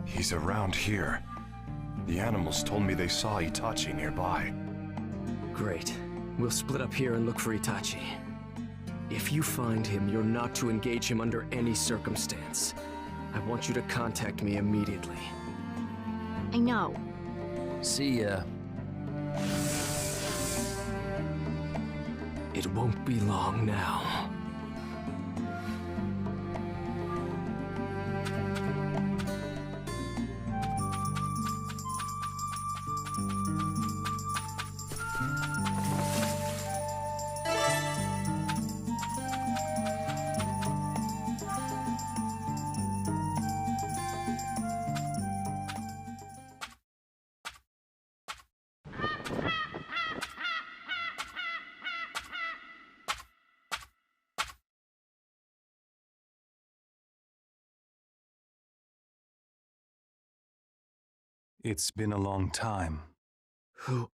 He's around here. The animals told me they saw Itachi nearby. Great. We'll split up here and look for Itachi. If you find him, you're not to engage him under any circumstance. I want you to contact me immediately. I know. See ya. It won't be long now. It's been a long time. Who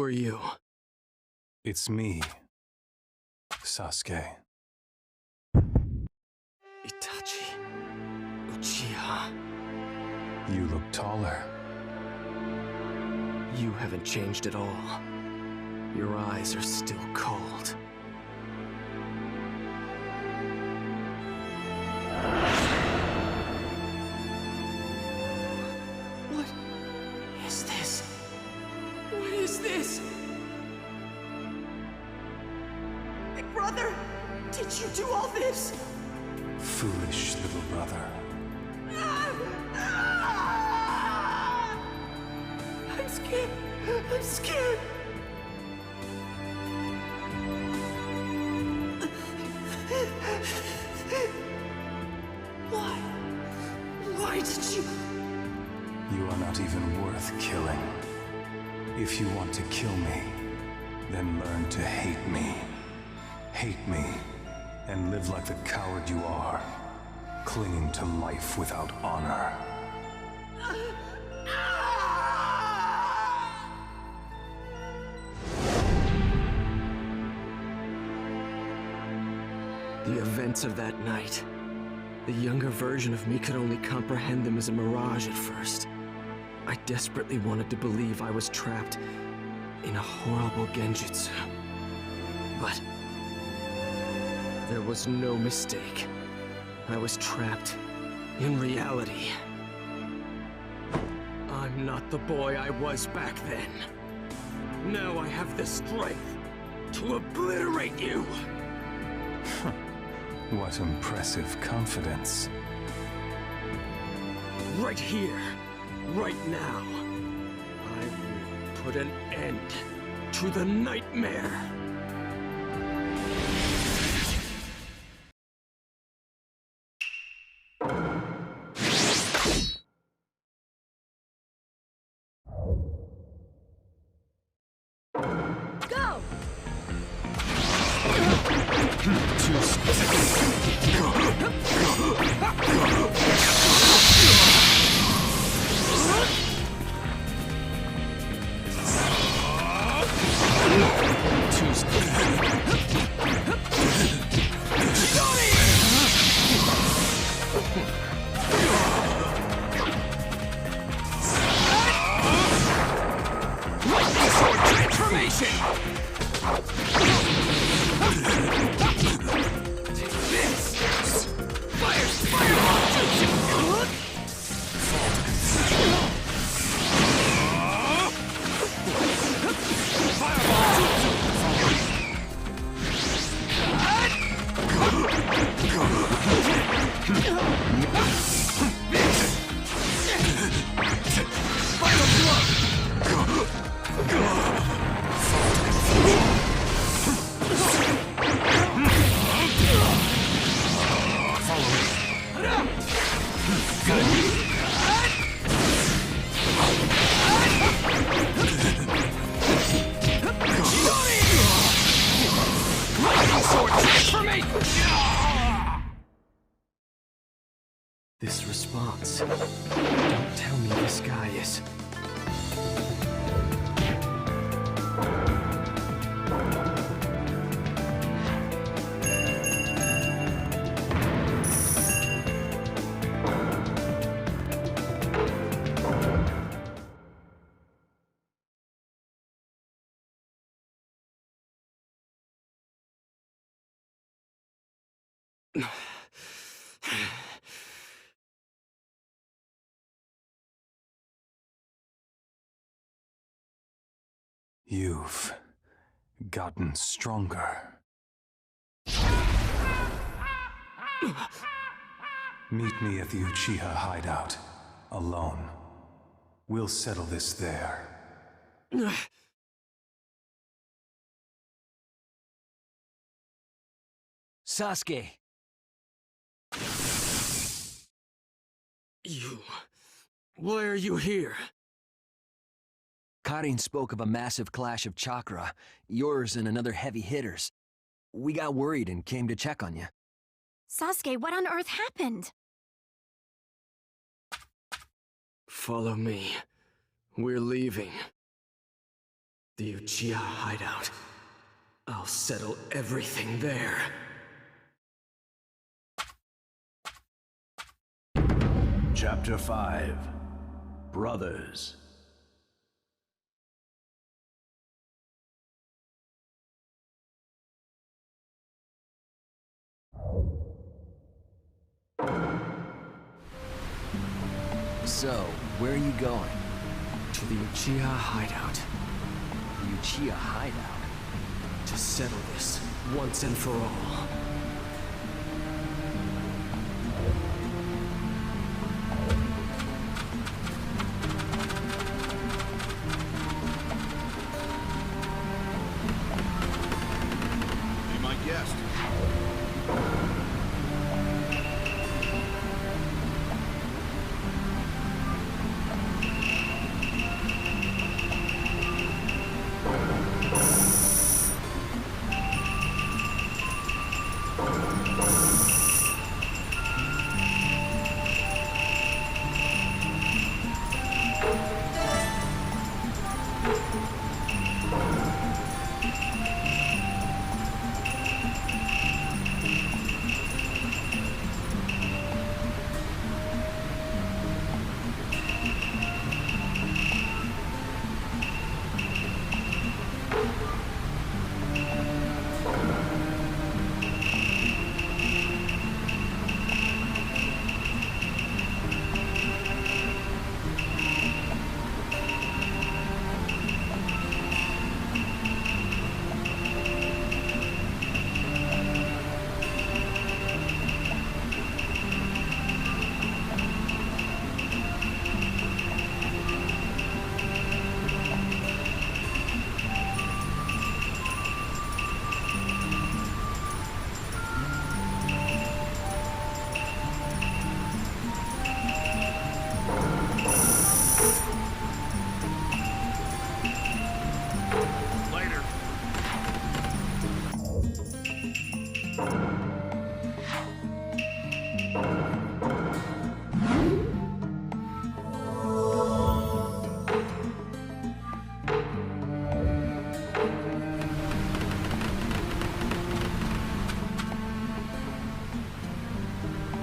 are you? It's me, Sasuke. Itachi Uchiha. You look taller. You haven't changed at all. Your eyes are still cold. What is this? What is this? Big brother, did you do all this? Foolish little brother. I'm scared. I'm scared. Why? Why did you? You are not even worth killing. If you want to kill me, then learn to hate me. Hate me, and live like the coward you are, clinging to life without honor. The events of that night. The younger version of me could only comprehend them as a mirage at first. I desperately wanted to believe I was trapped in a horrible genjutsu. But there was no mistake. I was trapped in reality. I'm not the boy I was back then. Now I have the strength to obliterate you! What impressive confidence. Right here, right now, I will put an end to the nightmare. Go! response. Don't tell me this guy is... You've gotten stronger. Meet me at the Uchiha hideout, alone. We'll settle this there. Sasuke! You... Why are you here? Karin spoke of a massive clash of chakra, yours and another heavy hitter's. We got worried and came to check on you. Sasuke, what on earth happened? Follow me. We're leaving. The Uchiha hideout. I'll settle everything there. Chapter 5 Brothers. So, where are you going? To the Uchiha hideout. The Uchiha hideout? To settle this, once and for all. Be my guest.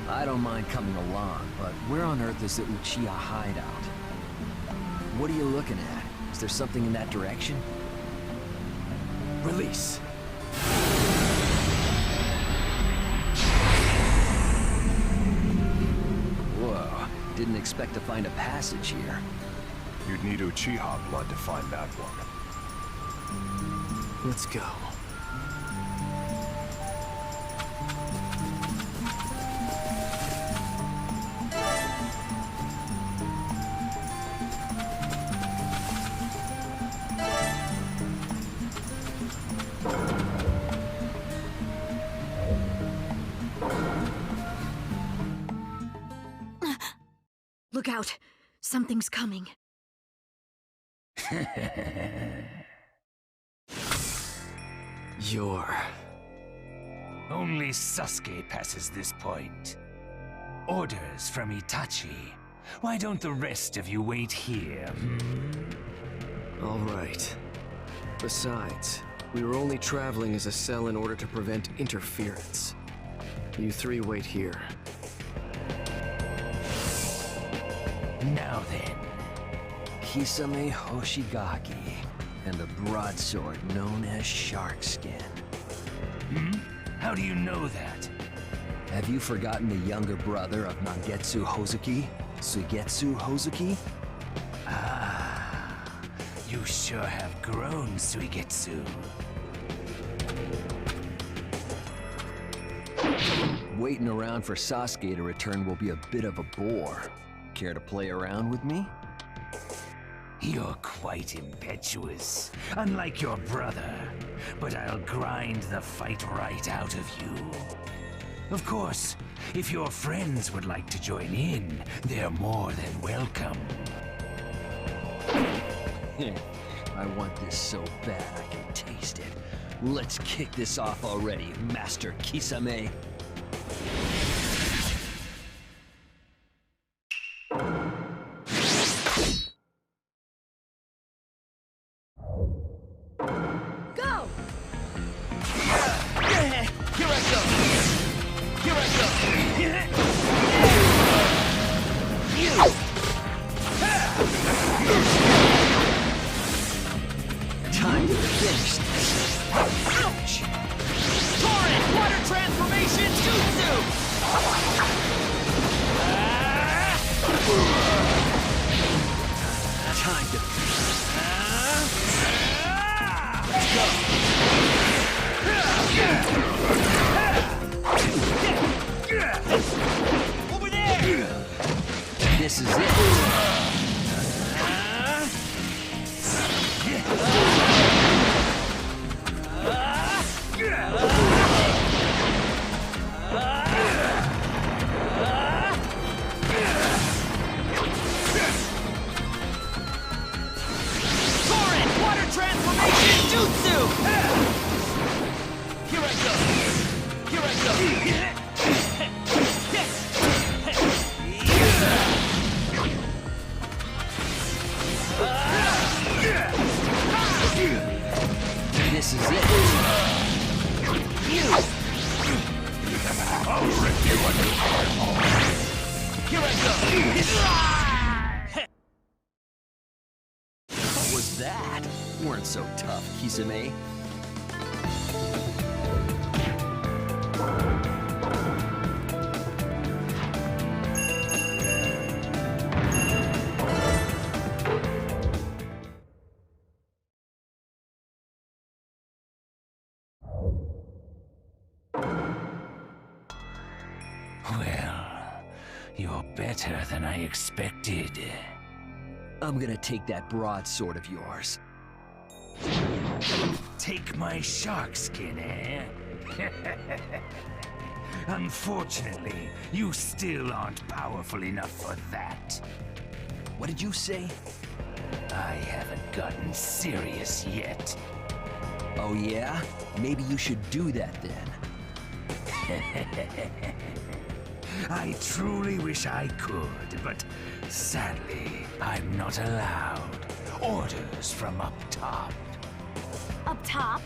I don't mind coming along, but where on earth is the Uchiha hideout? What are you looking at? Is there something in that direction? Release. Whoa, didn't expect to find a passage here. You'd need Uchiha blood to find that one. Let's go. Look out. Something's coming. You're... Only Sasuke passes this point. Orders from Itachi. Why don't the rest of you wait here? All right. Besides, we were only traveling as a cell in order to prevent interference. You three wait here. Now then. Kisame Hoshigaki, and the broadsword known as Shark Skin. How do you know that? Have you forgotten the younger brother of Mangetsu Hozuki, Suigetsu Hozuki? Ah, you sure have grown, Suigetsu. Waiting around for Sasuke to return will be a bit of a bore. Care to play around with me? You're quite impetuous, unlike your brother. But I'll grind the fight right out of you. Of course, if your friends would like to join in, they're more than welcome. I want this so bad I can taste it. Let's kick this off already, Master Kisame. Time to finish this. Ouch! Torrent! Water transformation jutsu! Time to... Over there! This is it. Torrent! Water transformation jutsu! Here I go! Here I go! This is it. I'll rip you a new Here I go! What was that? You weren't so tough, Kisame. Well, you're better than I expected. I'm gonna take that broadsword of yours. Take my shark skin, eh? Unfortunately, you still aren't powerful enough for that. What did you say? I haven't gotten serious yet. Oh yeah? Maybe you should do that then. I truly wish I could, but sadly, I'm not allowed. Orders from up top. Up top?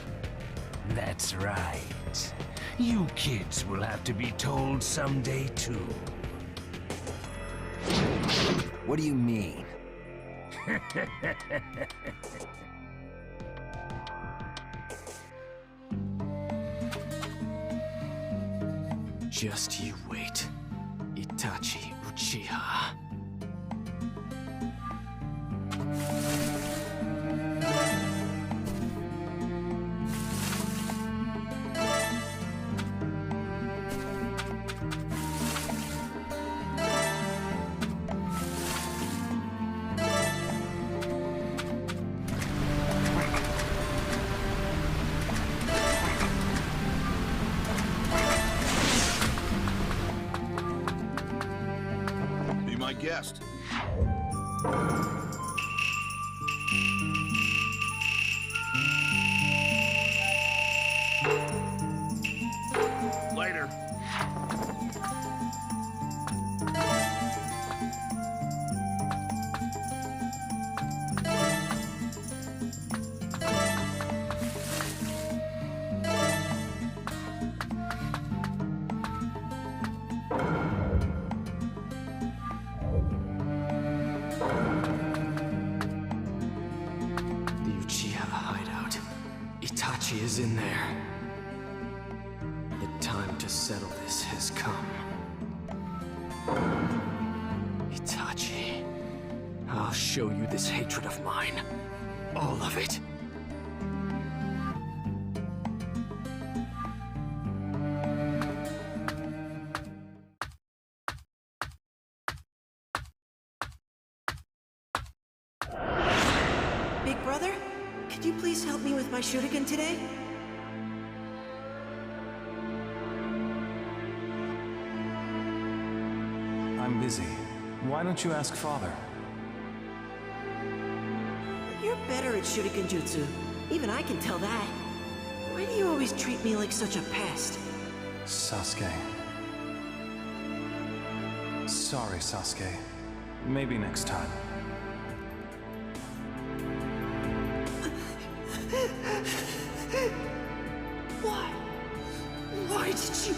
That's right. You kids will have to be told someday too. What do you mean? Just you wait. Itachi Uchiha. Be my guest. Later. Itachi is in there. The time to settle this has come. Itachi, I'll show you this hatred of mine. All of it. Big brother, could you please help me with my Shippuden today? I'm busy. Why don't you ask Father? You're better at Shippuden Jutsu. Even I can tell that. Why do you always treat me like such a pest? Sasuke. Sorry, Sasuke. Maybe next time. Why? Why did you...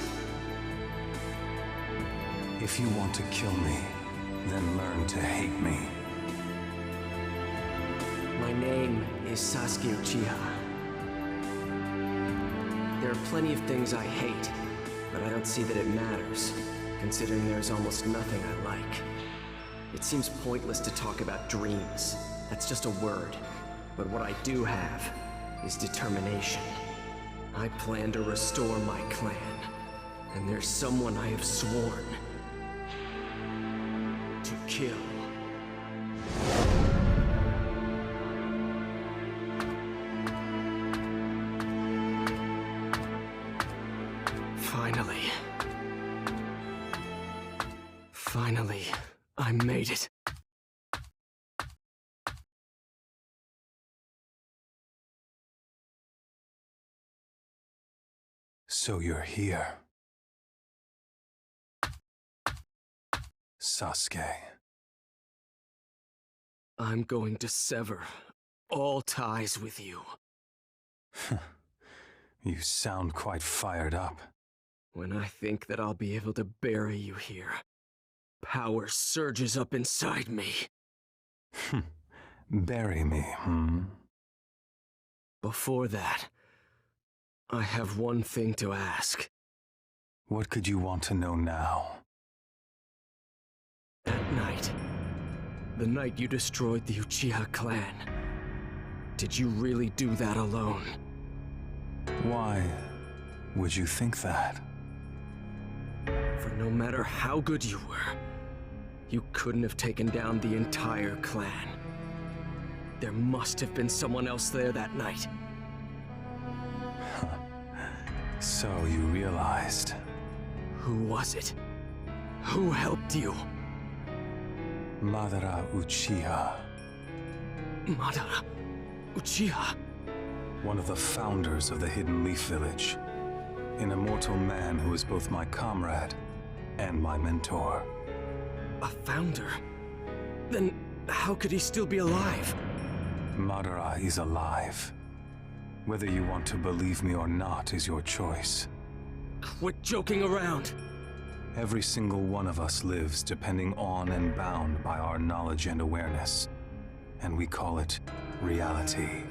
If you want to kill me, then learn to hate me. My name is Sasuke Uchiha. There are plenty of things I hate, but I don't see that it matters, considering there's almost nothing I like. It seems pointless to talk about dreams. That's just a word. But what I do have is determination. I plan to restore my clan, and there's someone I have sworn to kill. Finally, I made it. So you're here. Sasuke. I'm going to sever all ties with you. You sound quite fired up. When I think that I'll be able to bury you here, power surges up inside me. Bury me, Before that, I have one thing to ask. What could you want to know now? That night, the night you destroyed the Uchiha clan, did you really do that alone? Why would you think that? For no matter how good you were, you couldn't have taken down the entire clan. There must have been someone else there that night. So you realized. Who was it? Who helped you? Madara Uchiha. Madara Uchiha? One of the founders of the Hidden Leaf Village. An immortal man who is both my comrade and my mentor. A founder? Then how could he still be alive? Madara is alive. Whether you want to believe me or not is your choice. Quit joking around! Every single one of us lives depending on and bound by our knowledge and awareness. And we call it reality.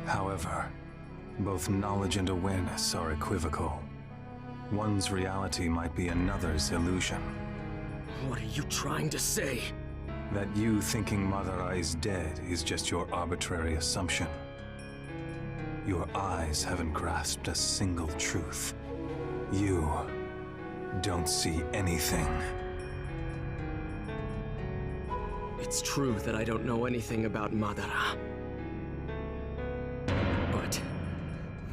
However, both knowledge and awareness are equivocal. One's reality might be another's illusion. What are you trying to say? That you thinking Madara is dead is just your arbitrary assumption. Your eyes haven't grasped a single truth. You don't see anything. It's true that I don't know anything about Madara. But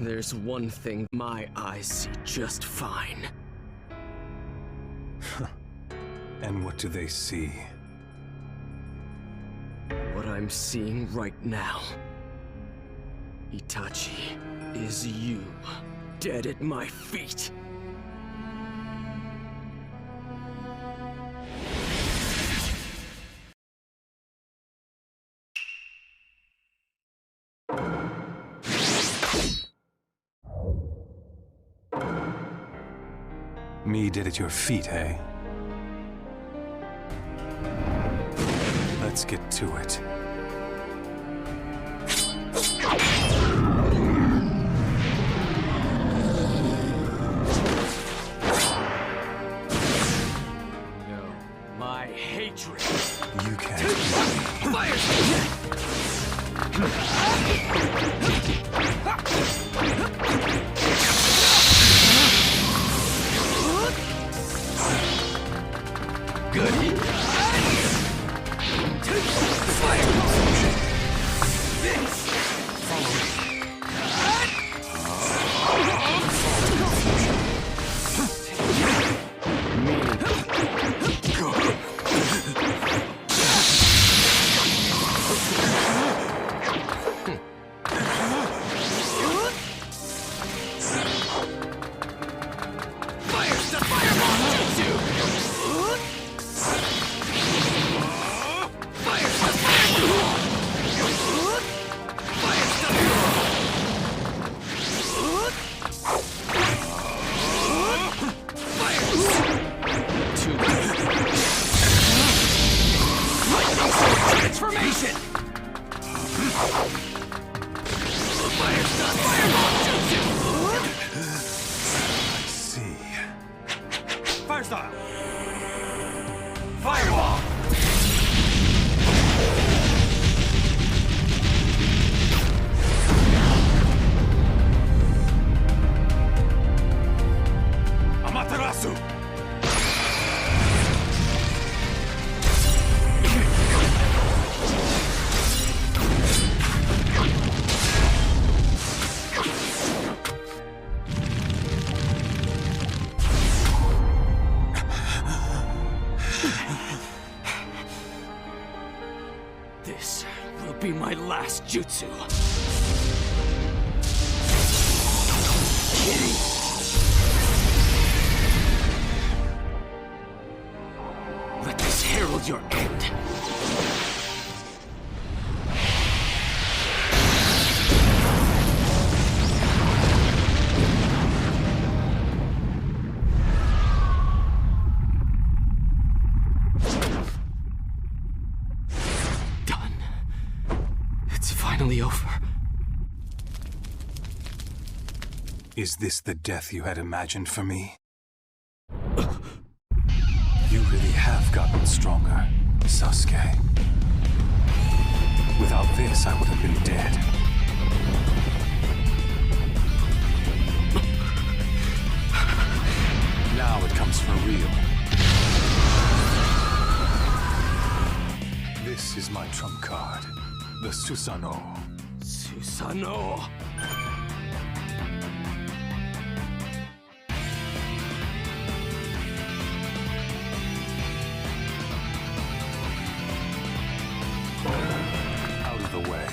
there's one thing my eyes see just fine. And what do they see? What I'm seeing right now. Itachi is you, dead at my feet. Me dead at your feet, hey? Let's get to it. style! Fireball! Amaterasu! This will be my last jutsu. Let this herald your end. Done. It's finally over. Is this the death you had imagined for me? You really have gotten stronger, Sasuke. Without this, I would have been dead. Now it comes for real. This is my trump card, the Susanoo. Susanoo. Out of the way.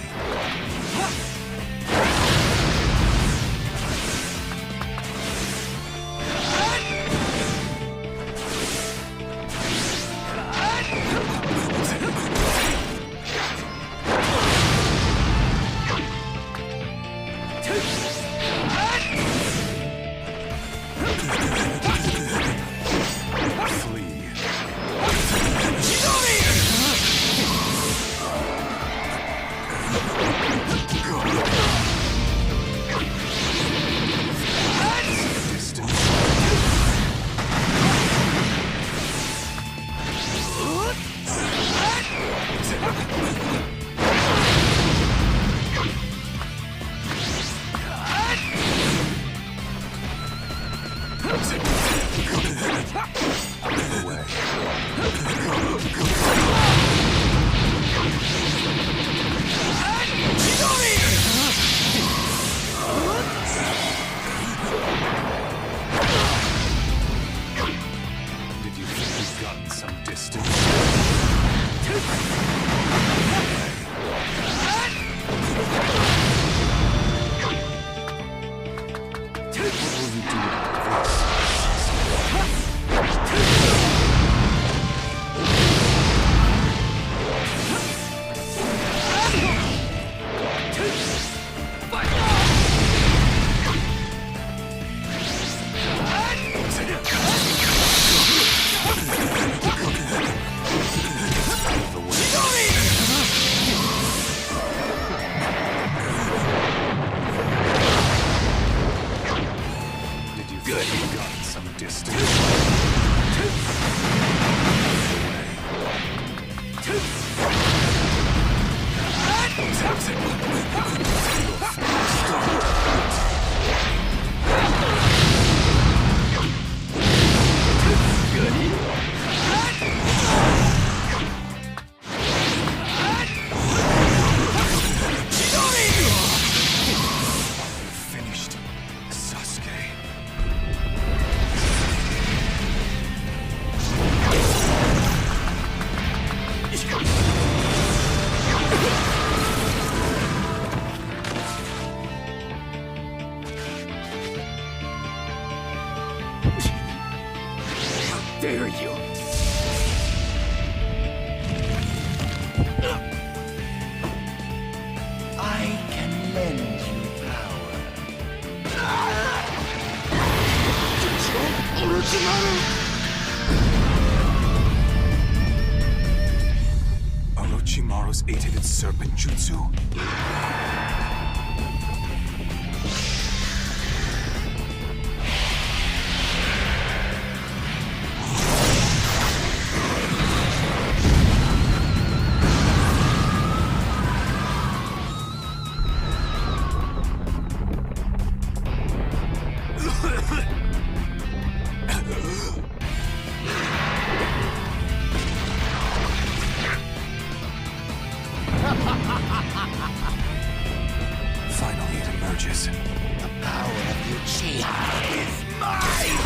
dare you? I can lend you power. Orochimaru's eight-headed serpent jutsu? Uchiha is mine!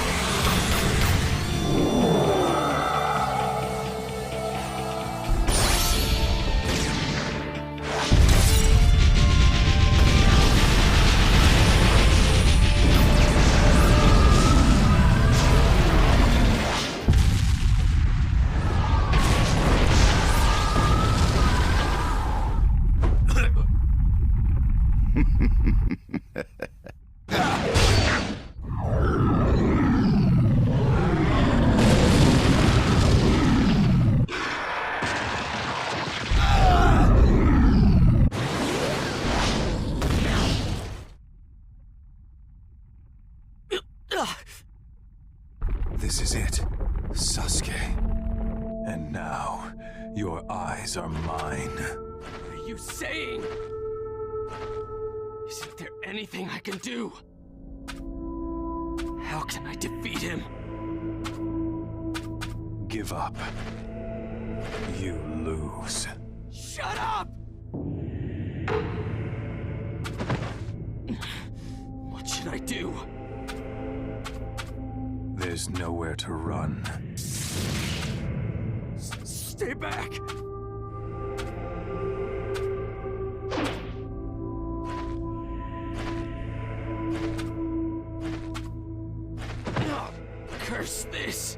This is it, Sasuke. And now, your eyes are mine. What are you saying? Isn't there anything I can do? How can I defeat him? Give up. You lose. Shut up! What should I do? There's nowhere to run. Stay back! Curse this!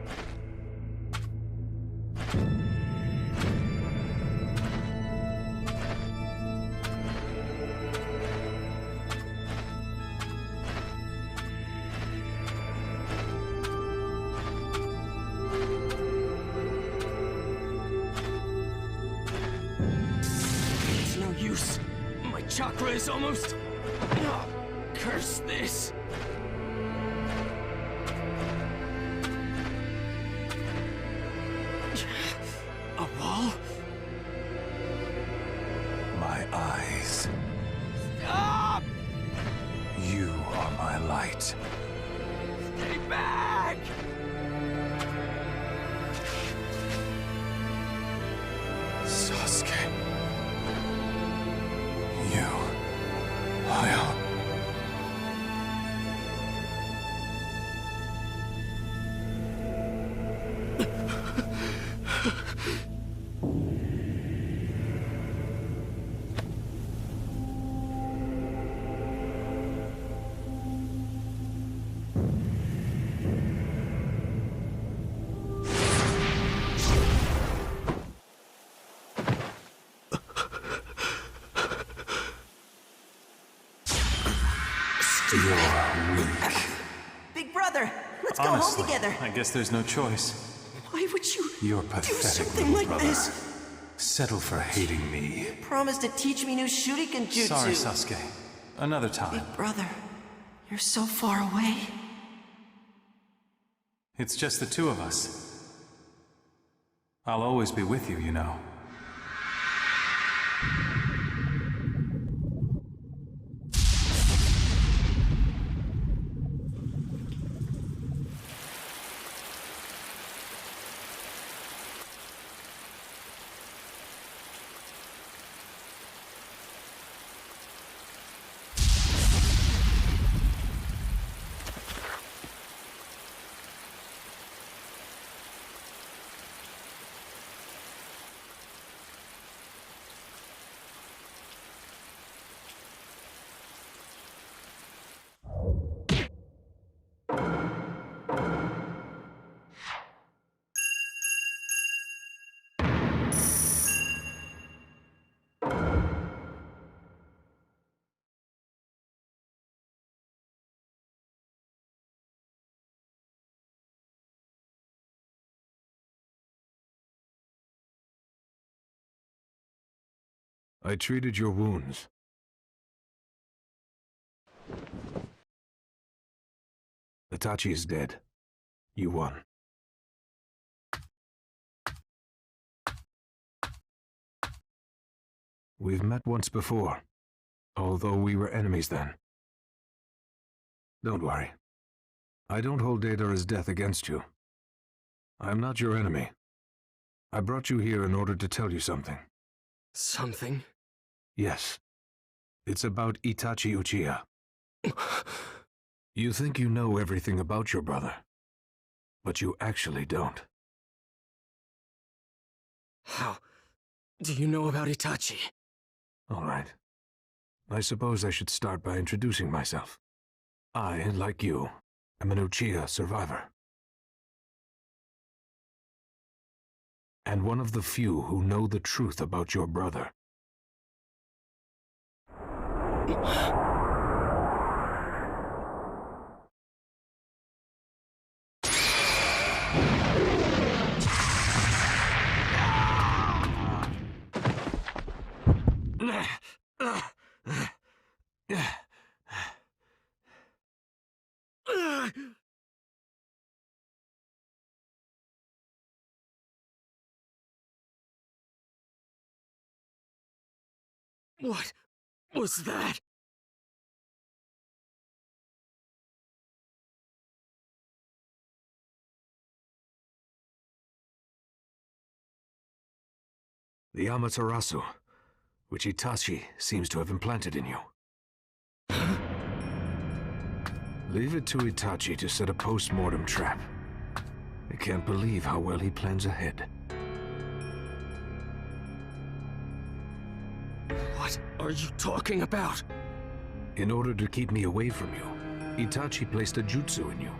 It's no use. My chakra is almost... Curse this! A wall? My eyes. Stop! You are my light. Stay back! Sasuke. You. I'll... You're weak. Big brother, let's go Honestly, home together. I guess there's no choice. Why would you You're do pathetic, something little like brother. this? Settle for hating me. Promise to teach me new Shuriken jutsu. Sorry, Sasuke. Another time. Big brother, you're so far away. It's just the two of us. I'll always be with you, you know. I treated your wounds. Itachi is dead. You won. We've met once before, although we were enemies then. Don't worry. I don't hold Deidara's death against you. I'm not your enemy. I brought you here in order to tell you something. Something? Yes. It's about Itachi Uchiha. You think you know everything about your brother, but you actually don't. How do you know about Itachi? All right. I suppose I should start by introducing myself. I, like you, am an Uchiha survivor. And one of the few who know the truth about your brother. What was that? The Amaterasu, which Itachi seems to have implanted in you. Leave it to Itachi to set a post-mortem trap. I can't believe how well he plans ahead. What are you talking about? In order to keep me away from you, Itachi placed a jutsu in you.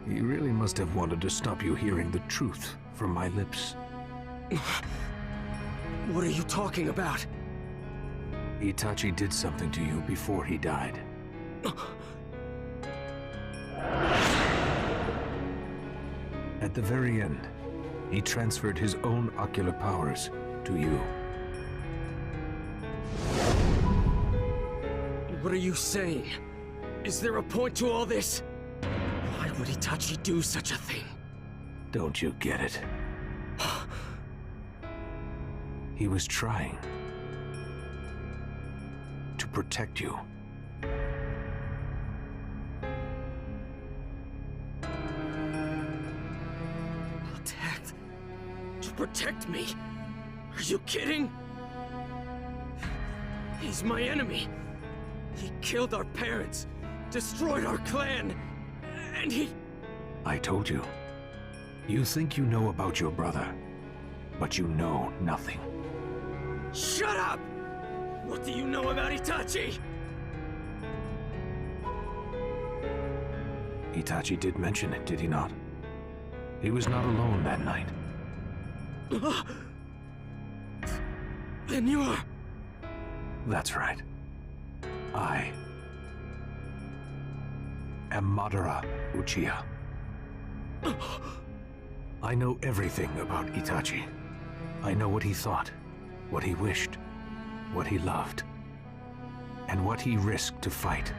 He really must have wanted to stop you hearing the truth from my lips. What are you talking about? Itachi did something to you before he died. At the very end, he transferred his own ocular powers to you. What are you saying? Is there a point to all this? Why would Itachi do such a thing? Don't you get it? He was trying to protect you. To protect me? Are you kidding? He's my enemy. He killed our parents, destroyed our clan, and he... I told you. You think you know about your brother, but you know nothing. Shut up! What do you know about Itachi? Itachi did mention it, did he not? He was not alone that night. Then you are... That's right. I am Madara Uchiha. I know everything about Itachi. I know what he thought, what he wished, what he loved, and what he risked to fight.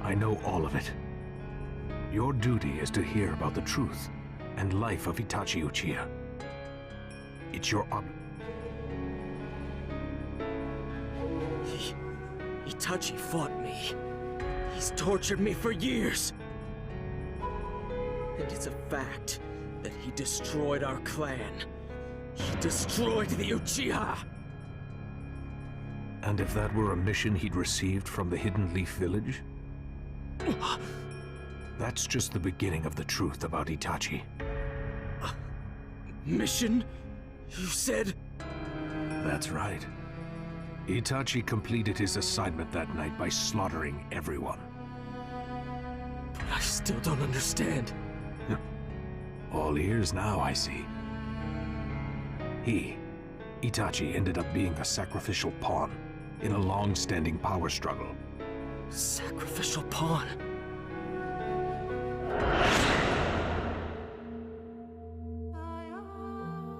I know all of it. Your duty is to hear about the truth and life of Itachi Uchiha. It's your Itachi fought me. He's tortured me for years. And it's a fact that he destroyed our clan. He destroyed the Uchiha! And if that were a mission he'd received from the Hidden Leaf Village? That's just the beginning of the truth about Itachi. Mission? You said? That's right. Itachi completed his assignment that night by slaughtering everyone. But I still don't understand. All ears now, I see. Itachi, ended up being a sacrificial pawn in a long-standing power struggle. Sacrificial pawn?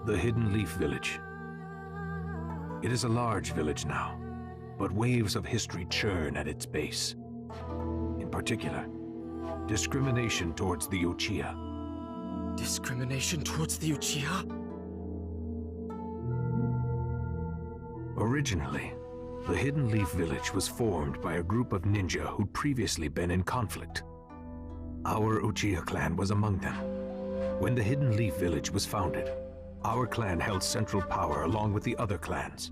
The Hidden Leaf Village. It is a large village now, but waves of history churn at its base. In particular, discrimination towards the Uchiha. Discrimination towards the Uchiha? Originally, the Hidden Leaf Village was formed by a group of ninja who'd previously been in conflict. Our Uchiha clan was among them. When the Hidden Leaf Village was founded, our clan held central power along with the other clans.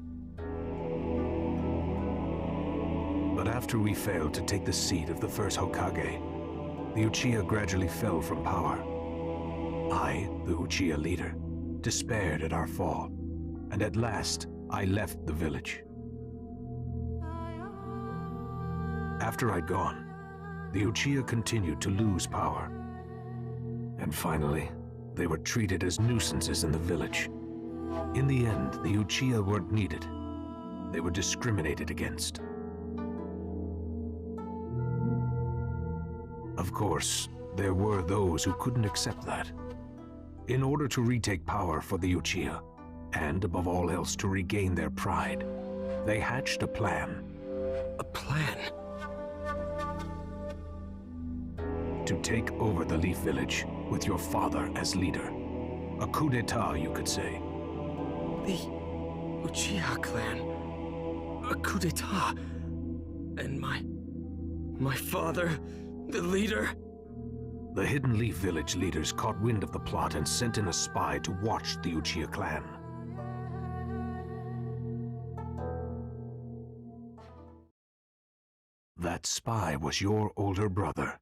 But after we failed to take the seat of the first Hokage, the Uchiha gradually fell from power. I, the Uchiha leader, despaired at our fall, and at last I left the village. After I'd gone, the Uchiha continued to lose power. And finally, they were treated as nuisances in the village. In the end, the Uchiha weren't needed. They were discriminated against. Of course, there were those who couldn't accept that. In order to retake power for the Uchiha, and above all else to regain their pride, they hatched a plan. A plan? To take over the Leaf Village with your father as leader. A coup d'etat, you could say. The Uchiha clan. A coup d'etat. And my father, the leader? The Hidden Leaf Village leaders caught wind of the plot and sent in a spy to watch the Uchiha clan. That spy was your older brother,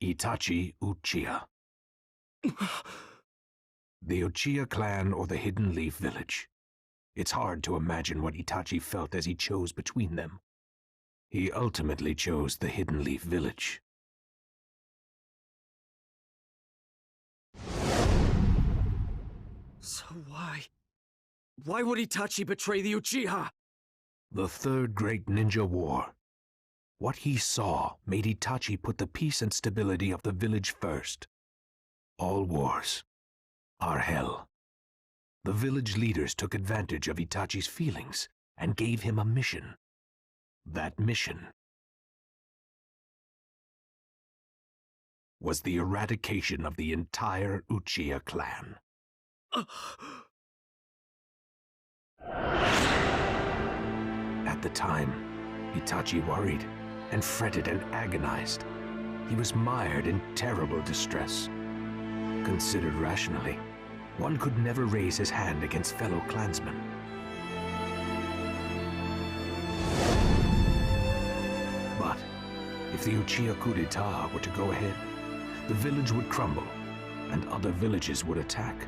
Itachi Uchiha. The Uchiha clan or the Hidden Leaf Village. It's hard to imagine what Itachi felt as he chose between them. He ultimately chose the Hidden Leaf Village. So why would Itachi betray the Uchiha? The Third Great Ninja War. What he saw made Itachi put the peace and stability of the village first. All wars are hell. The village leaders took advantage of Itachi's feelings and gave him a mission. That mission was the eradication of the entire Uchiha clan. At the time, Itachi worried and fretted and agonized. He was mired in terrible distress. Considered rationally, one could never raise his hand against fellow clansmen. But if the Uchiha coup d'etat were to go ahead, the village would crumble and other villages would attack.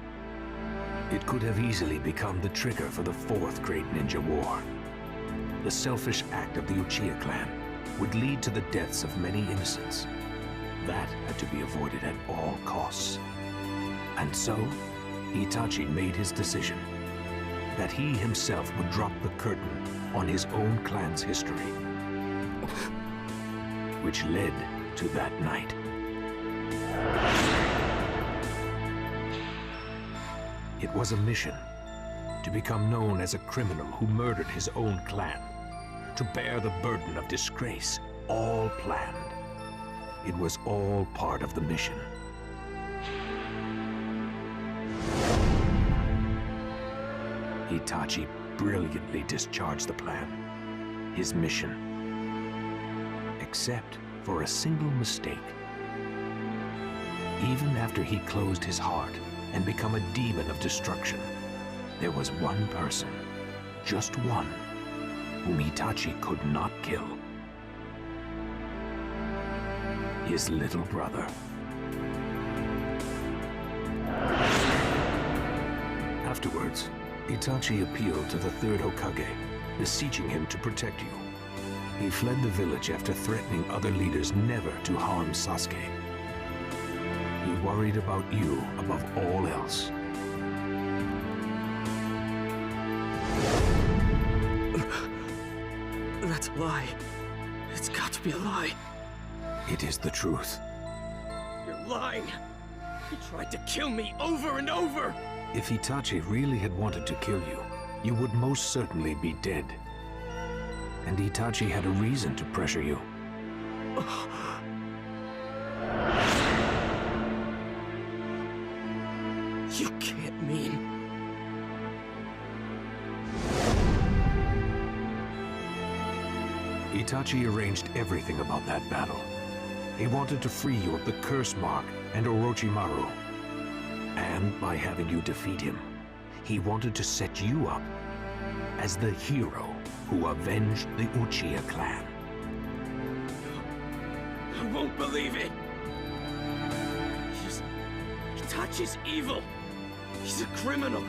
It could have easily become the trigger for the Fourth Great Ninja War. The selfish act of the Uchiha clan would lead to the deaths of many innocents. That had to be avoided at all costs. And so, Itachi made his decision that he himself would drop the curtain on his own clan's history, which led to that night. It was a mission to become known as a criminal who murdered his own clan, to bear the burden of disgrace, all planned. It was all part of the mission. Itachi brilliantly discharged the plan, his mission, except for a single mistake. Even after he closed his heart and become a demon of destruction, there was one person, just one, whom Itachi could not kill. His little brother. Afterwards, Itachi appealed to the third Hokage, beseeching him to protect you. He fled the village after threatening other leaders never to harm Sasuke. He worried about you above all else. That's a lie. It's got to be a lie. It is the truth. You're lying. You tried to kill me over and over. If Itachi really had wanted to kill you, you would most certainly be dead. And Itachi had a reason to pressure you. You can't mean... Itachi arranged everything about that battle. He wanted to free you of the Curse Mark and Orochimaru. And by having you defeat him, he wanted to set you up as the hero who avenged the Uchiha clan. won't believe it! Itachi's evil! He's a criminal!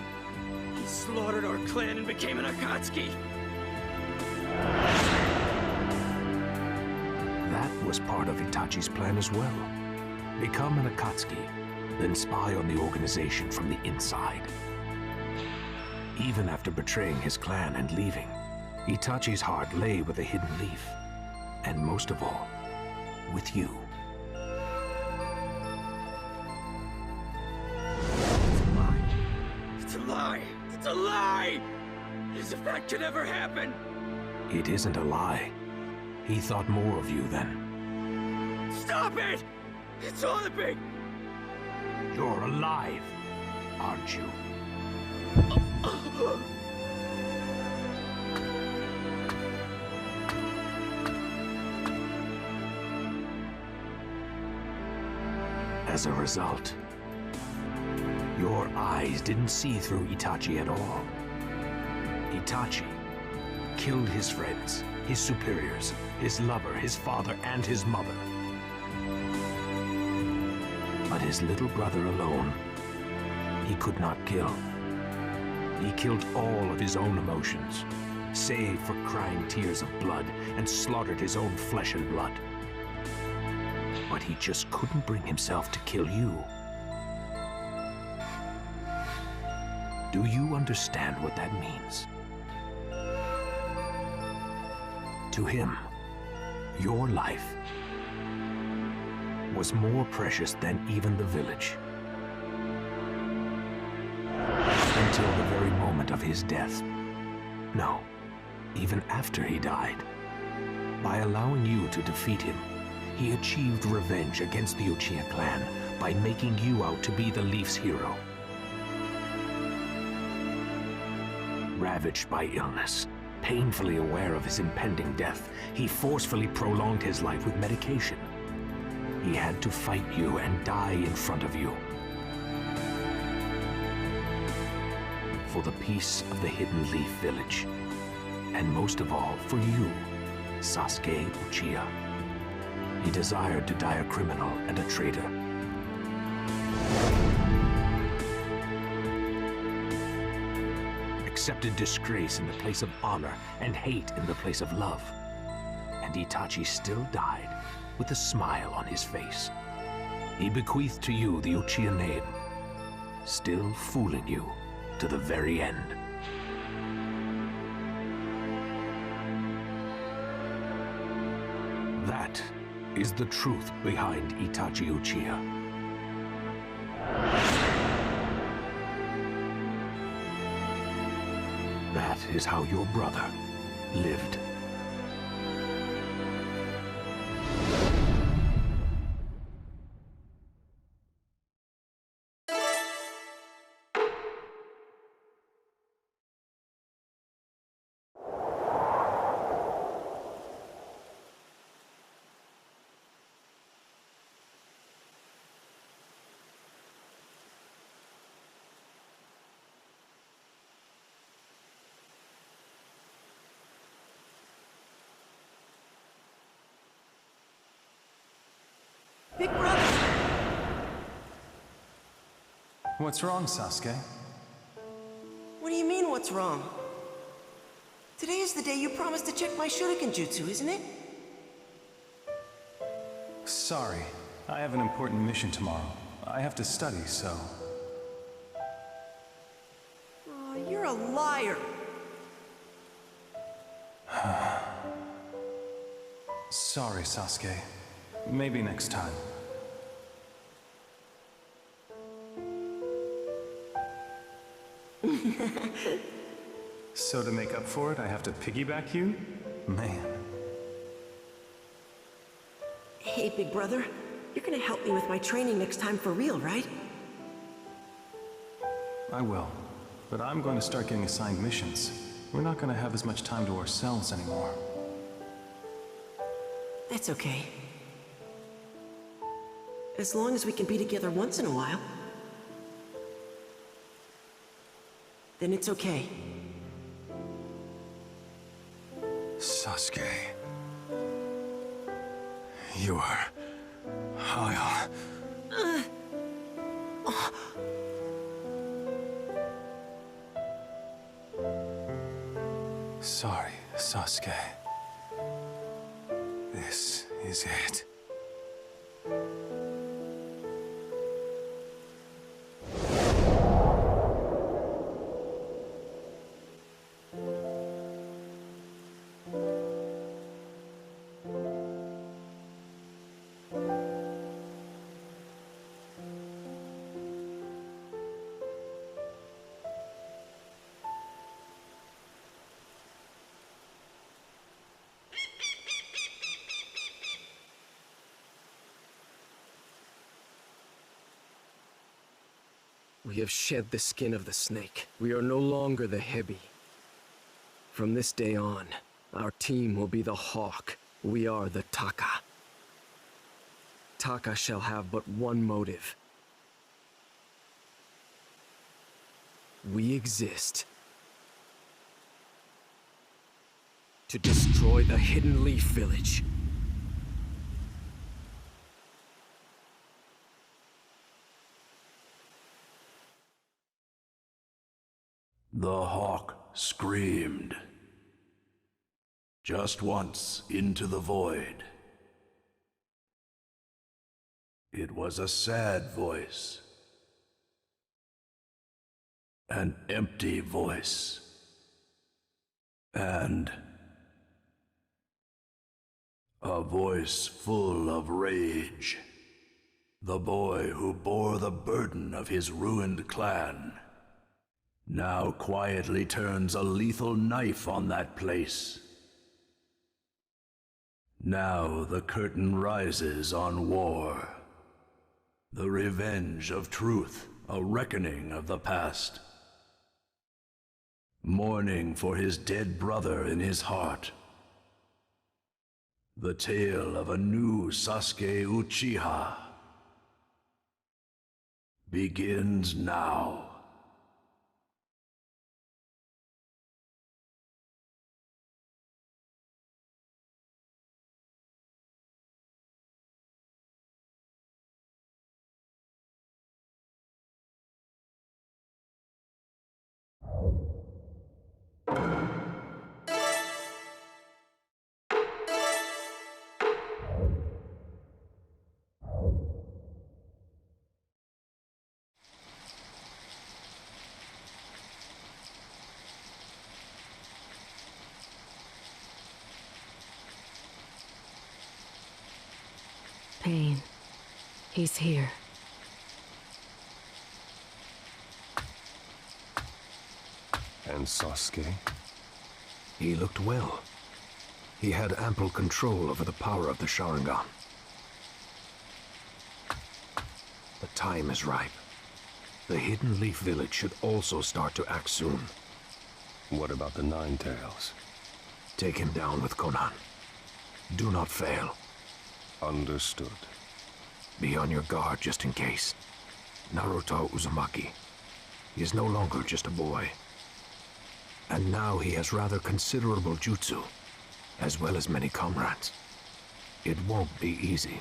He slaughtered our clan and became an Akatsuki! That was part of Itachi's plan as well. Become an Akatsuki, then spy on the organization from the inside. Even after betraying his clan and leaving, Itachi's heart lay with the hidden leaf. And most of all, with you. It's a lie! It's a lie! As if that could ever happen! It isn't a lie. He thought more of you then. Stop it! It's all a big... You're alive, aren't you? As a result, your eyes didn't see through Itachi at all. Itachi killed his friends, his superiors, his lover, his father, and his mother. But his little brother alone, he could not kill. He killed all of his own emotions, save for crying tears of blood, and slaughtered his own flesh and blood. But he just couldn't bring himself to kill you. Do you understand what that means? To him, your life was more precious than even the village. Until the very moment of his death. No, even after he died. By allowing you to defeat him, he achieved revenge against the Uchiha clan by making you out to be the Leaf's hero. Ravaged by illness, painfully aware of his impending death, he forcefully prolonged his life with medication. He had to fight you and die in front of you. For the peace of the Hidden Leaf Village. And most of all, for you, Sasuke Uchiha. He desired to die a criminal and a traitor. Accepted disgrace in the place of honor and hate in the place of love. And Itachi still died with a smile on his face. He bequeathed to you the Uchiha name, still fooling you to the very end. That is the truth behind Itachi Uchiha. That is how your brother lived. Big brother! What's wrong, Sasuke? What do you mean, what's wrong? Today is the day you promised to check my Shuriken Jutsu, isn't it? Sorry. I have an important mission tomorrow. I have to study, so... Oh, you're a liar! Sorry, Sasuke. Maybe next time. So to make up for it, I have to piggyback you? Man. Hey, big brother. You're gonna help me with my training next time for real, right? I will. But I'm going to start getting assigned missions. We're not going to have as much time to ourselves anymore. That's okay. As long as we can be together once in a while. Then it's okay. Sasuke. You are Sasuke. This is it. We have shed the skin of the snake. We are no longer the Hebi. From this day on, our team will be the Hawk. We are the Taka. Taka shall have but one motive. We exist to destroy the Hidden Leaf Village. The hawk screamed. Just once into the void. It was a sad voice. An empty voice. And a voice full of rage. The boy who bore the burden of his ruined clan now quietly turns a lethal knife on that place. Now the curtain rises on war. The revenge of truth, a reckoning of the past. Mourning for his dead brother in his heart. The tale of a new Sasuke Uchiha begins now. Pain. He's here. And Sasuke? He looked well. He had ample control over the power of the Sharingan. The time is ripe. The Hidden Leaf Village should also start to act soon. What about the Nine Tails? Take him down with Konan. Do not fail. Understood. Be on your guard just in case. Naruto Uzumaki. He is no longer just a boy. And now he has rather considerable jutsu, as well as many comrades. It won't be easy.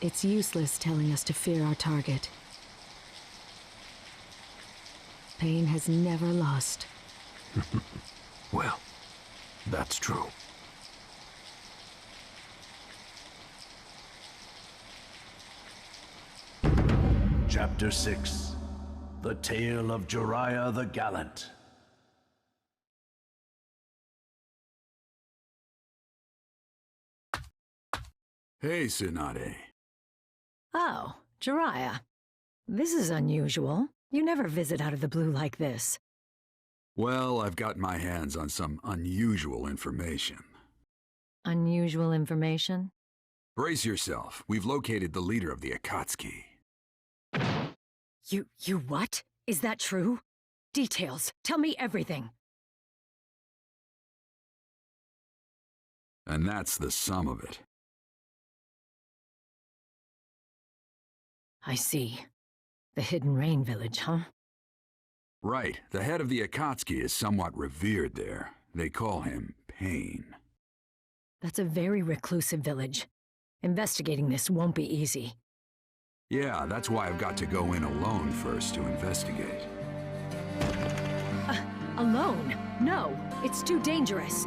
It's useless telling us to fear our target. Pain has never lost. Well, that's true. Chapter 6. The Tale of Jariah the Gallant. Hey, Tsunade. Oh, Jariah. This is unusual. You never visit out of the blue like this. Well, I've got my hands on some unusual information. Unusual information? Brace yourself. We've located the leader of the Akatsuki. You what? Is that true? Details. Tell me everything. And that's the sum of it. I see. The Hidden Rain Village, huh? Right. The head of the Akatsuki is somewhat revered there. They call him Pain. That's a very reclusive village. Investigating this won't be easy. Yeah, that's why I've got to go in alone first to investigate. Alone? No, it's too dangerous.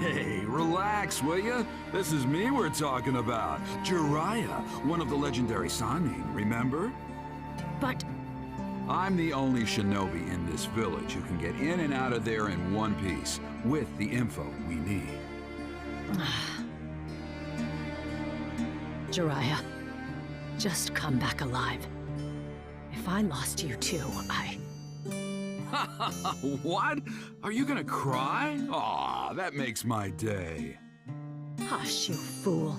Hey, relax, will ya? This is me we're talking about. Jariah, one of the legendary Sannin, remember? But... I'm the only shinobi in this village who can get in and out of there in one piece, with the info we need. Jariah, just come back alive. If I lost you too, What? Are you gonna cry? Aw, that makes my day. Hush, you fool.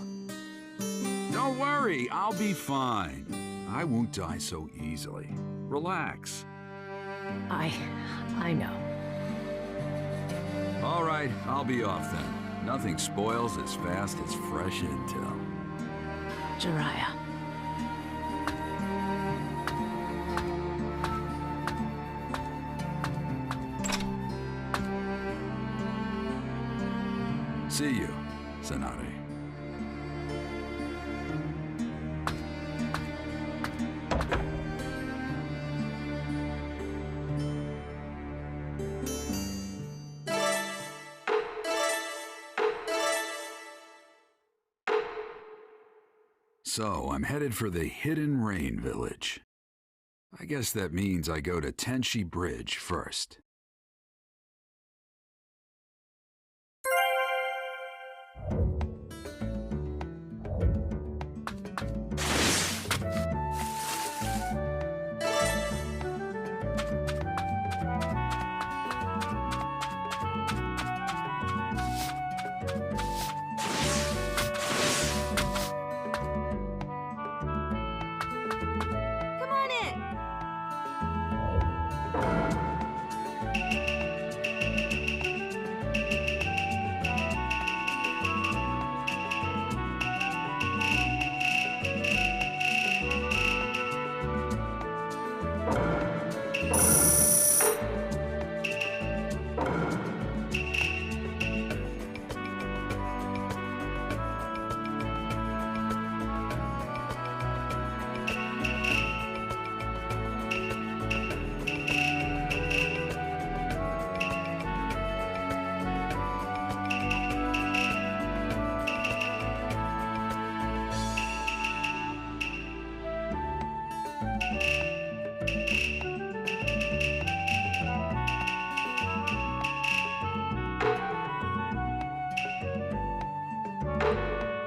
Don't worry, I'll be fine. I won't die so easily. Relax. I know. All right, I'll be off then. Nothing spoils as fast as fresh intel. Jariah. See you, Tsunade. So, I'm headed for the Hidden Rain Village. I guess that means I go to Tenshi Bridge first.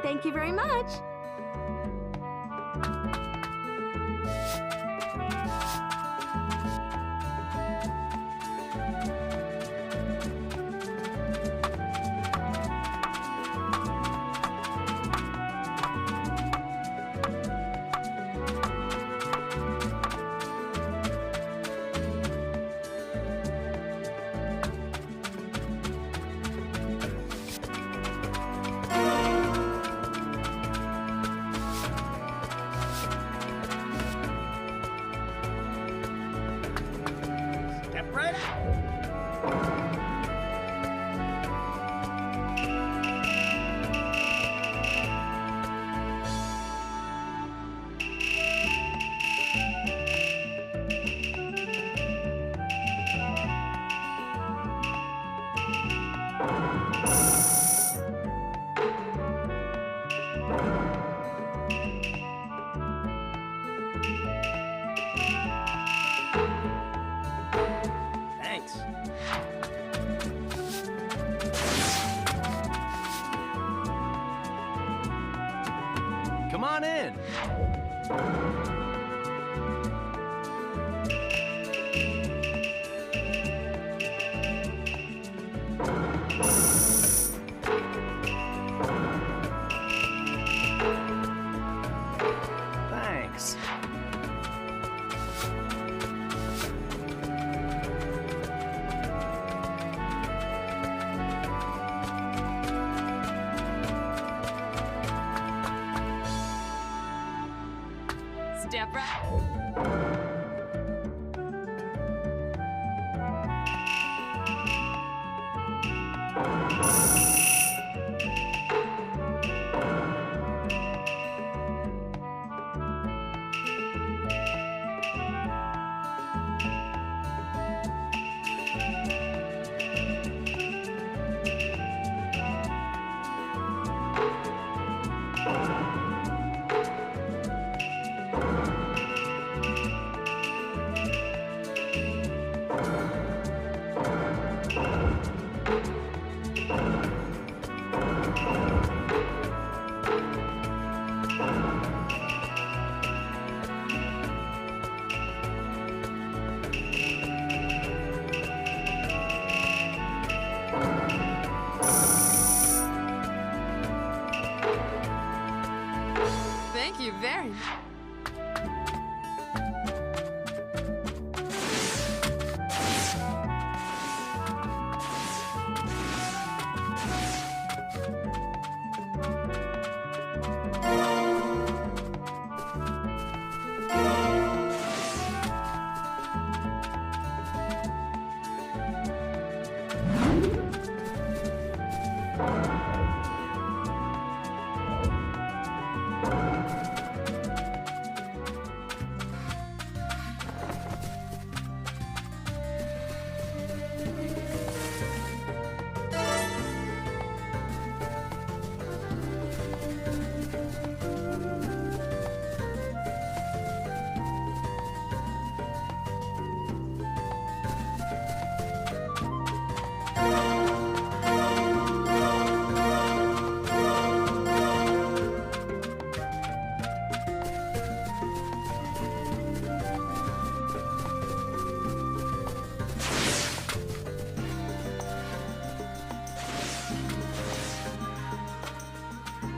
Thank you very much. Come on in. Thanks. Step right. Thank you very much.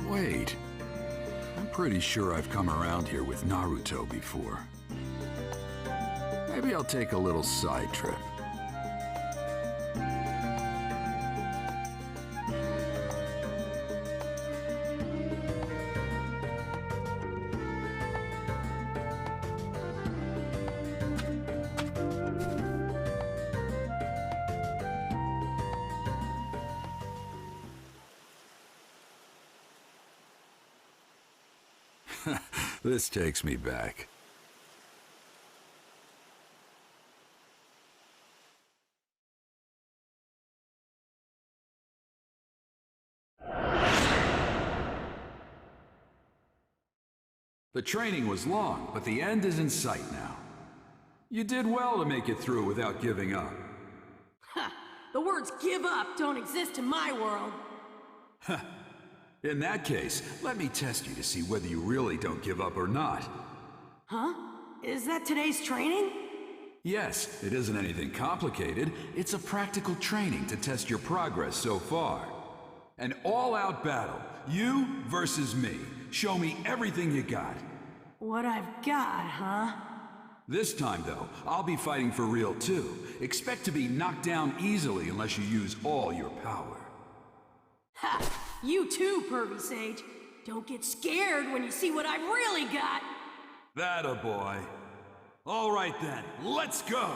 Wait. I'm pretty sure I've come around here with Naruto before. Maybe I'll take a little side trip. This takes me back. The training was long, but the end is in sight now. You did well to make it through without giving up. Ha! The words give up don't exist in my world. Huh. In that case, let me test you to see whether you really don't give up or not. Huh? Is that today's training? Yes, it isn't anything complicated. It's a practical training to test your progress so far. An all-out battle, you versus me. Show me everything you got. What I've got, huh? This time, though, I'll be fighting for real too. Expect to be knocked down easily unless you use all your power. Ha! You too, Pervy Sage. Don't get scared when you see what I've really got. That a boy. All right then, let's go!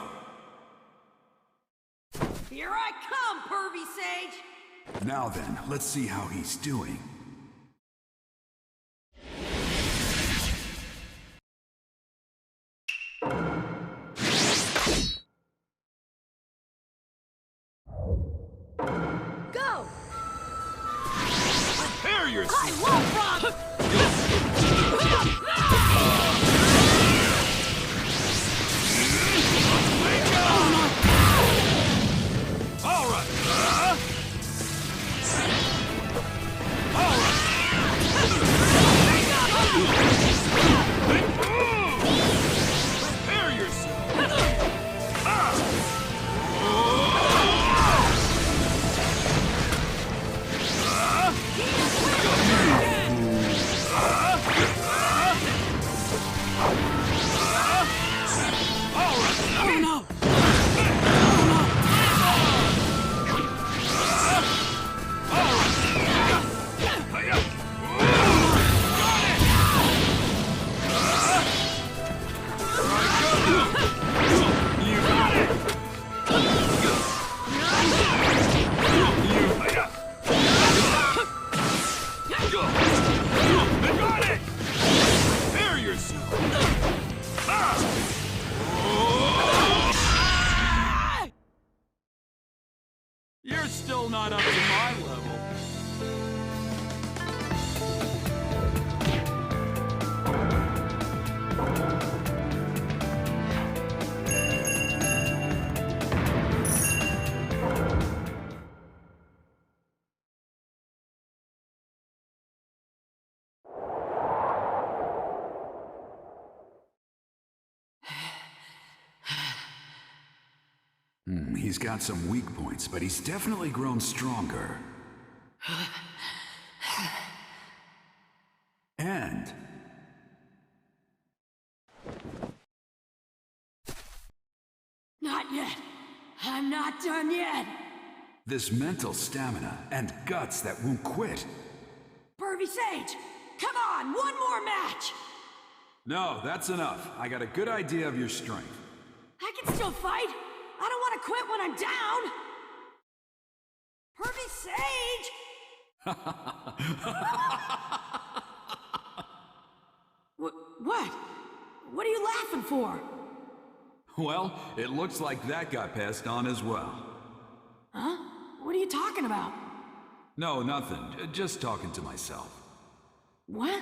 Here I come, Pervy Sage! Now then, let's see how he's doing. Go! Prepare yourself! I love rock! All right! All right! They got it! Prepare yourself! You're still not up to my level. He's got some weak points, but he's definitely grown stronger. And... Not yet. I'm not done yet. this mental stamina and guts that won't quit. Pervy Sage, come on, one more match! No, that's enough. I got a good idea of your strength. I can still fight. I don't want to quit when I'm down. Pervy Sage! What? What are you laughing for? Well, it looks like that got passed on as well. Huh? What are you talking about? No, nothing. Just talking to myself. What?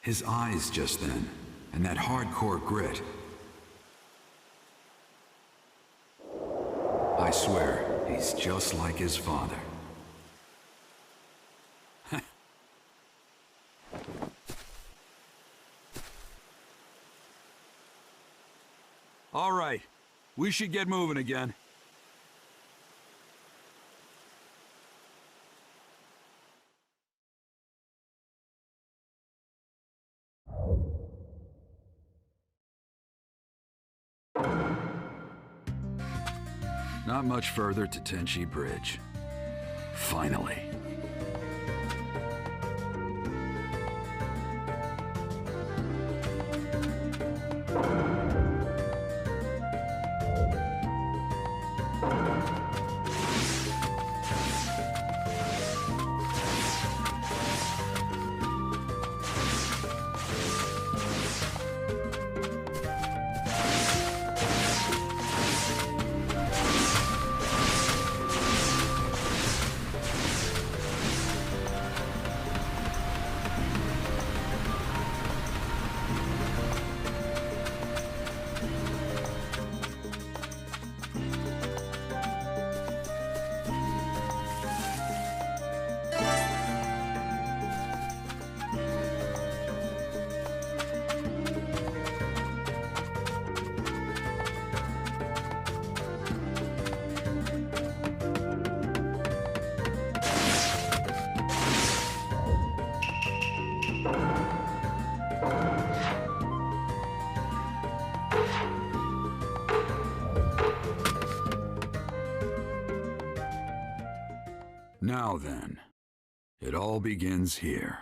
His eyes just then, and that hardcore grit. I swear, he's just like his father. All right, we should get moving again. Not much further to Tenchi Bridge. Finally. Now then, it all begins here.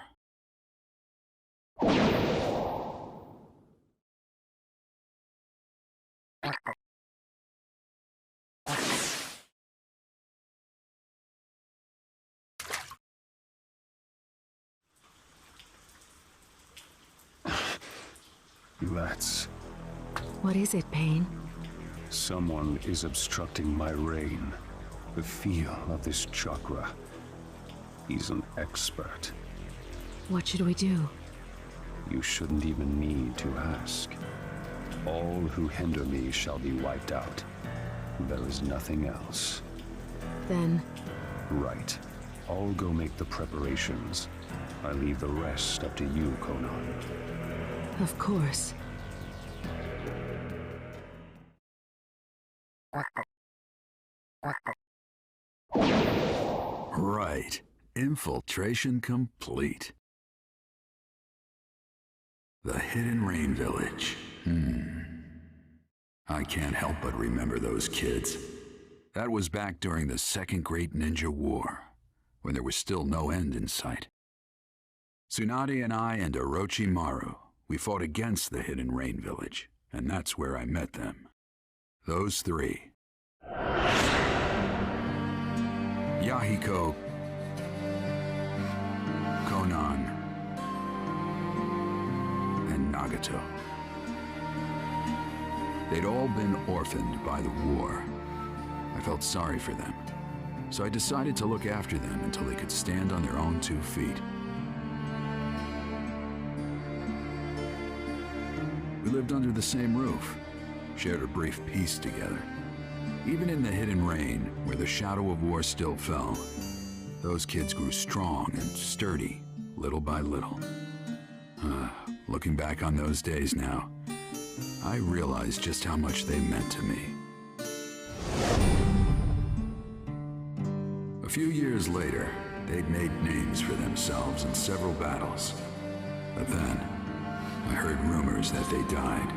That's... What is it, Pain? Someone is obstructing my reign. The feel of this chakra. He's an expert. What should we do? You shouldn't even need to ask. All who hinder me shall be wiped out. There is nothing else. Then... Right. I'll go make the preparations. I leave the rest up to you, Conan. Of course. Right. Infiltration complete. The Hidden Rain Village. I can't help but remember those kids. That was back during the Second Great Ninja War, when there was still no end in sight. Tsunade and I and Orochimaru, We fought against the Hidden Rain Village, and that's where I met them. Those three. Yahiko, Konan, and Nagato. They'd all been orphaned by the war. I felt sorry for them, so I decided to look after them until they could stand on their own 2 feet. We lived under the same roof, shared a brief peace together. Even in the Hidden Rain, where the shadow of war still fell, those kids grew strong and sturdy, little by little. Looking back on those days now, I realize just how much they meant to me. A few years later, they'd made names for themselves in several battles. But then, I heard rumors that they died.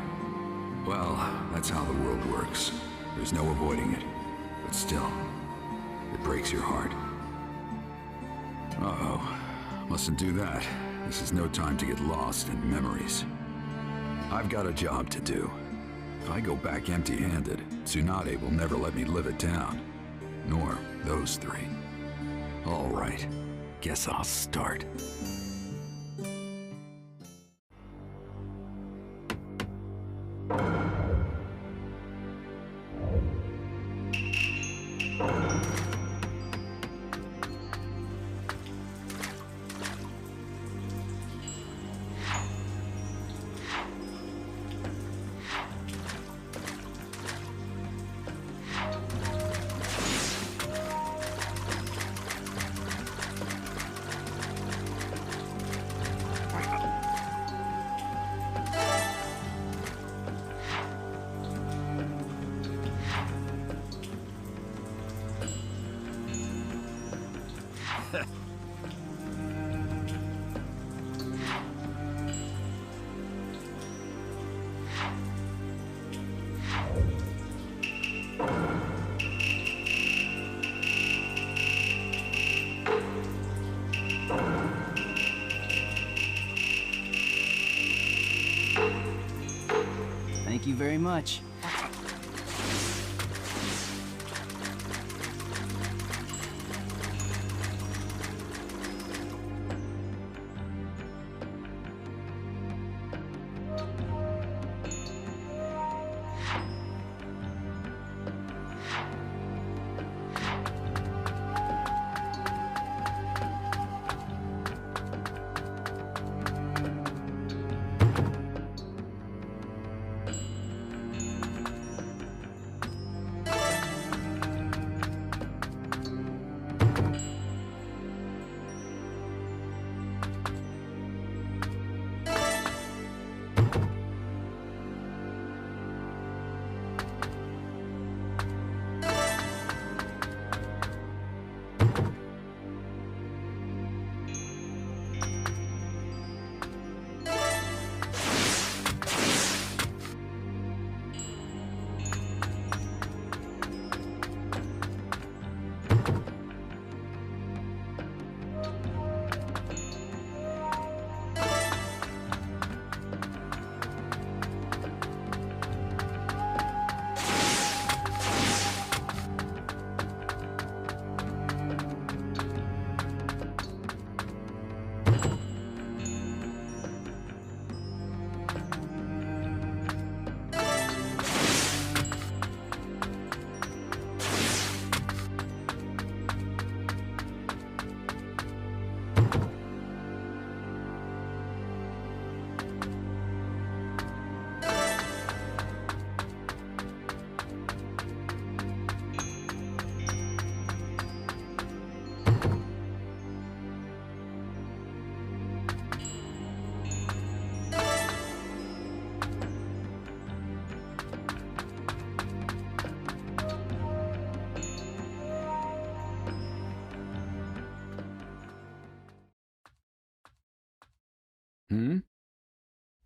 Well, that's how the world works. There's no avoiding it. But still, it breaks your heart. Uh-oh. Mustn't do that. This is no time to get lost in memories. I've got a job to do. If I go back empty-handed, Tsunade will never let me live it down. Nor those three. All right. Guess I'll start. Thank you very much.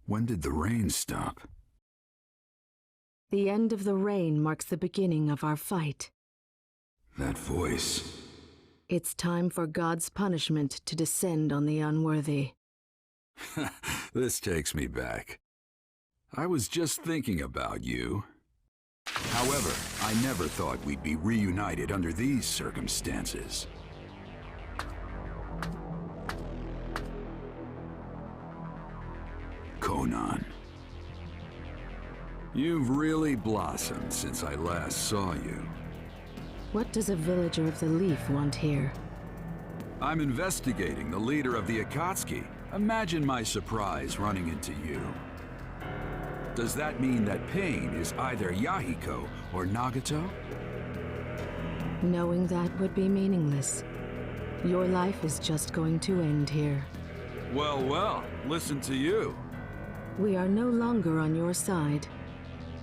When did the rain stop? The end of the rain marks the beginning of our fight. That voice. It's time for God's punishment to descend on the unworthy. This takes me back. I was just thinking about you. However, I never thought we'd be reunited under these circumstances. Conan. You've really blossomed since I last saw you. What does a villager of the Leaf want here? I'm investigating the leader of the Akatsuki. Imagine my surprise running into you. Does that mean that Pain is either Yahiko or Nagato? Knowing that would be meaningless. Your life is just going to end here. Well, well, listen to you. We are no longer on your side.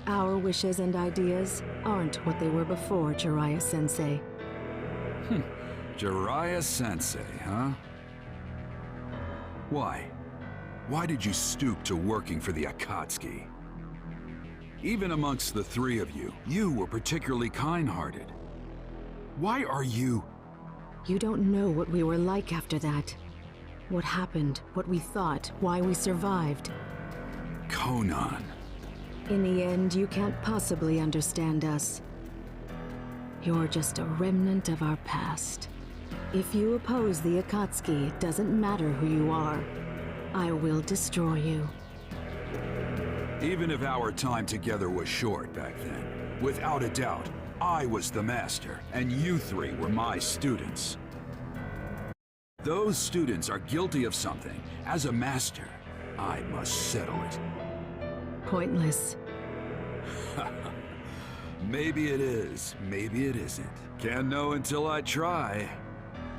Our wishes and ideas aren't what they were before, Jariah-sensei. Jariah-sensei, huh? Why? Why did you stoop to working for the Akatsuki? Even amongst the three of you, you were particularly kind-hearted. Why are you... You don't know what we were like after that. What happened, what we thought, why we survived. Conan. In the end, you can't possibly understand us. You're just a remnant of our past. If you oppose the Akatsuki, it doesn't matter who you are. I will destroy you. Even if our time together was short back then, without a doubt, I was the master, and you three were my students. Those students are guilty of something. As a master, I must settle it. Pointless. Maybe it is, maybe it isn't. Can't know until I try.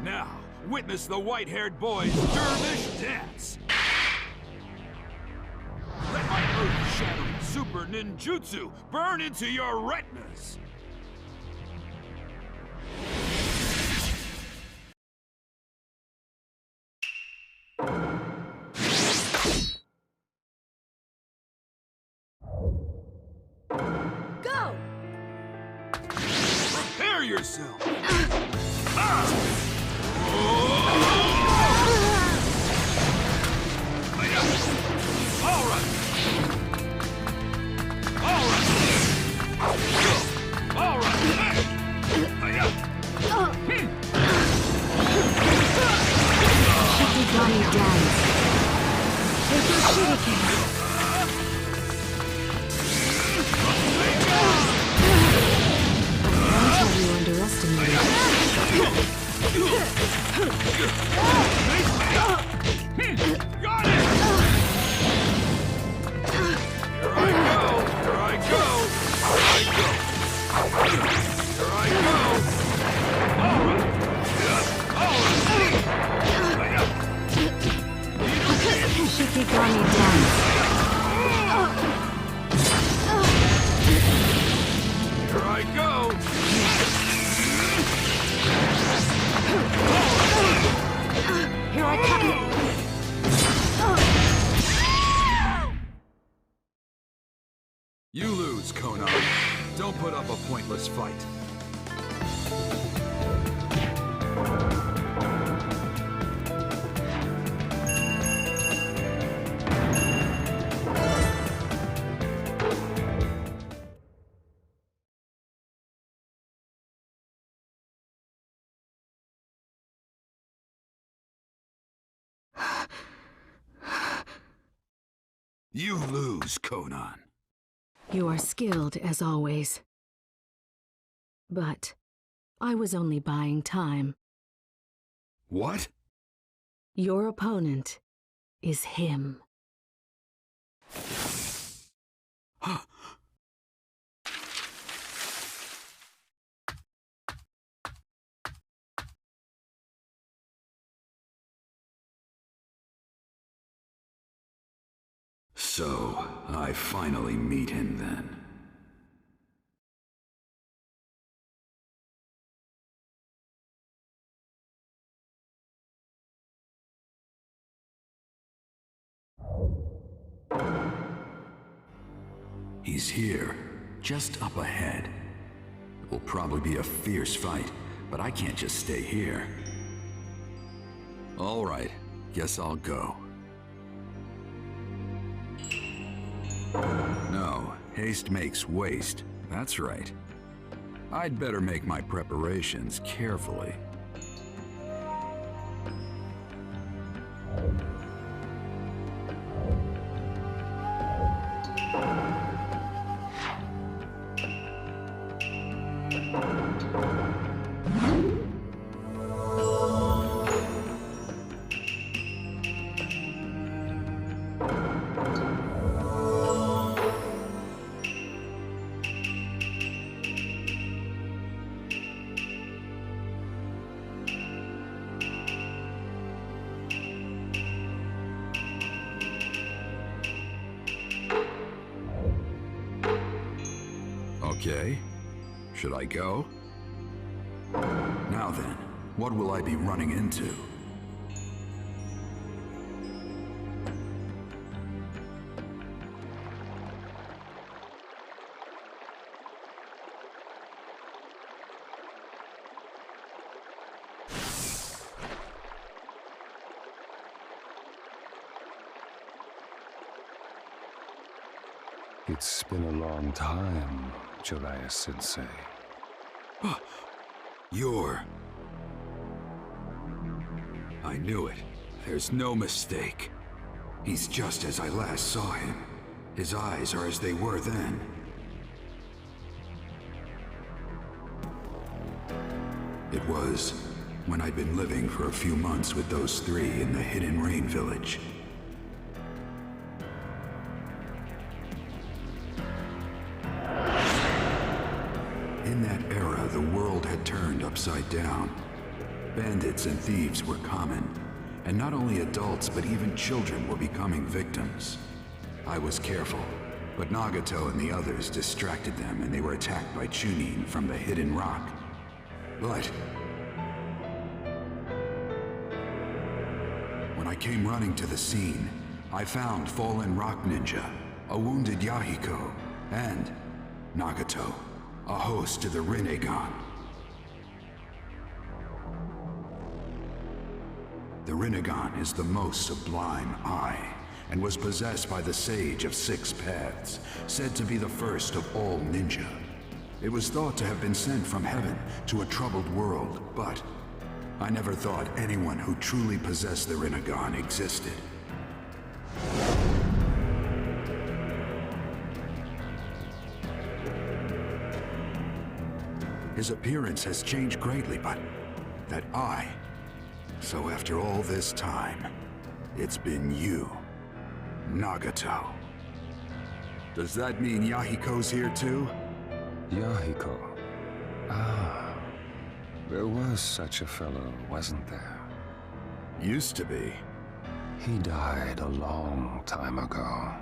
Now, witness the white-haired boy's dervish dance! Let my earth-shattering super ninjutsu burn into your retinas! Go! Prepare yourself! Shikigami dance. Take your shuriken. I won't have you underestimated. Got it! Here I go! Here I go! Here I go! Here I go! All right! Shikigami dance. Here I go! Here I come! You lose, Conan. Don't put up a pointless fight. You lose, Conan. You are skilled as always. But I was only buying time. What? Your opponent is him. So, I finally meet him then. He's here, just up ahead. It will probably be a fierce fight, but I can't just stay here. All right, guess I'll go. Haste makes waste. That's right. I'd better make my preparations carefully. Okay. Should I go? Now then, what will I be running into? It's been a long time, Jariah-sensei. You're... I knew it. There's no mistake. He's just as I last saw him. His eyes are as they were then. It was when I'd been living for a few months with those three in the Hidden Rain village. In that era, the world had turned upside down. Bandits and thieves were common, and not only adults, but even children were becoming victims. I was careful, but Nagato and the others distracted them, and they were attacked by Chunin from the Hidden Rock. But when I came running to the scene, I found fallen rock ninja, a wounded Yahiko, and Nagato, a host to the Rinnegan. The Rinnegan is the most sublime eye, and was possessed by the Sage of Six Paths, said to be the first of all ninja. It was thought to have been sent from heaven to a troubled world, but I never thought anyone who truly possessed the Rinnegan existed. His appearance has changed greatly, but that eye. So after all this time, it's been you, Nagato. Does that mean Yahiko's here too? Yahiko? Ah, there was such a fellow, wasn't there? Used to be. He died a long time ago.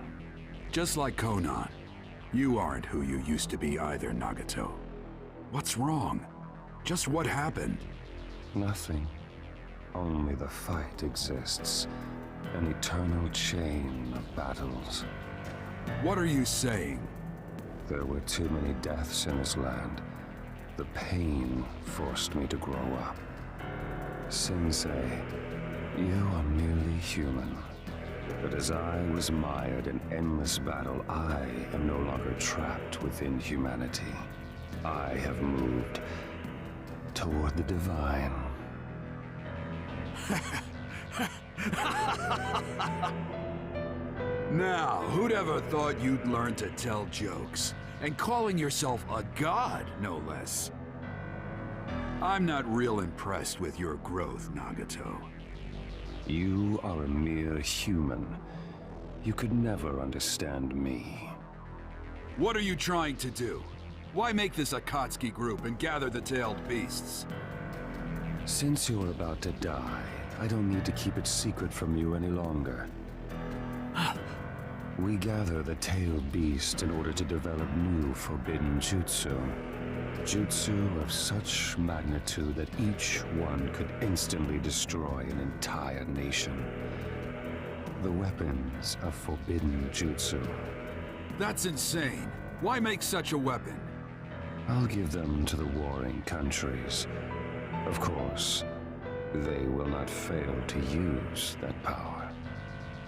Just like Conan, you aren't who you used to be either, Nagato. What's wrong? Just what happened? Nothing. Only the fight exists. An eternal chain of battles. What are you saying? There were too many deaths in this land. The pain forced me to grow up. Sensei, you are merely human. But as I was mired in endless battle, I am no longer trapped within humanity. I have moved toward the divine. Now, who'd ever thought you'd learn to tell jokes? And calling yourself a god, no less. I'm not real impressed with your growth, Nagato. You are a mere human. You could never understand me. What are you trying to do? Why make this Akatsuki group and gather the tailed beasts? Since you're about to die, I don't need to keep it secret from you any longer. We gather the tailed beast in order to develop new forbidden jutsu. Jutsu of such magnitude that each one could instantly destroy an entire nation. The weapons of forbidden jutsu. That's insane. Why make such a weapon? I'll give them to the warring countries. Of course, they will not fail to use that power.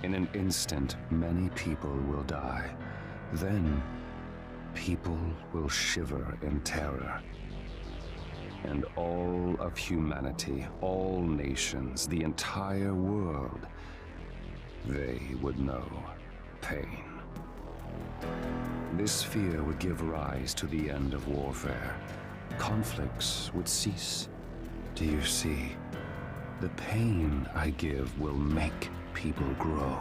In an instant, many people will die. Then, people will shiver in terror. And all of humanity, all nations, the entire world, they would know pain. This fear would give rise to the end of warfare. Conflicts would cease. Do you see? The pain I give will make people grow.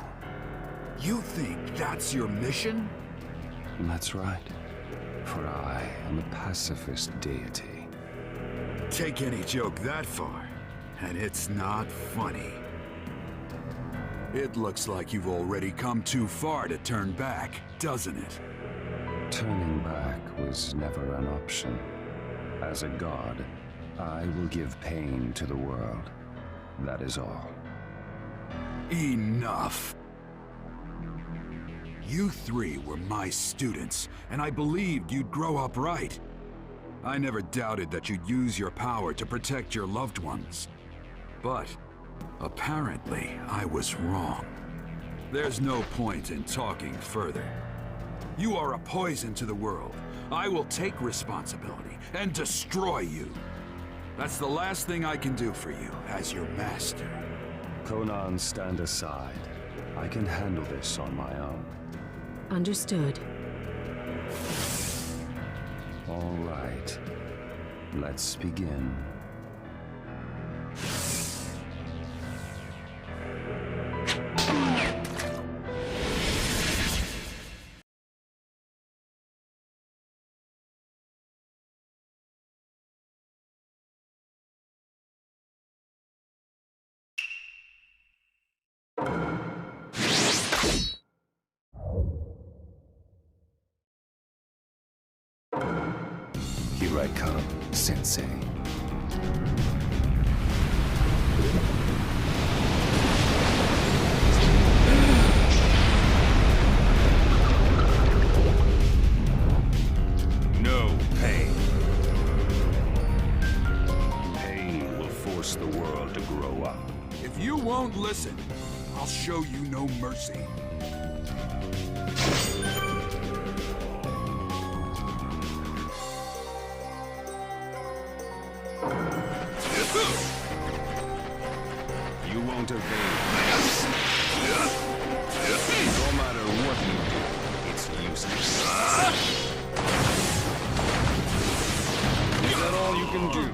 You think that's your mission? That's right. For I am a pacifist deity. Take any joke that far, and it's not funny. It looks like you've already come too far to turn back, doesn't it? Turning back was never an option. As a god, I will give pain to the world. That is all. Enough! You three were my students, and I believed you'd grow up right. I never doubted that you'd use your power to protect your loved ones. But apparently, I was wrong. There's no point in talking further. You are a poison to the world. I will take responsibility and destroy you. That's the last thing I can do for you as your master. Conan, stand aside. I can handle this on my own. Understood. All right. Let's begin. Here I come, Sensei. No pain. Pain will force the world to grow up. If you won't listen, I'll show you no mercy. You won't evade. No matter what you do, it's useless. Is that all you can do?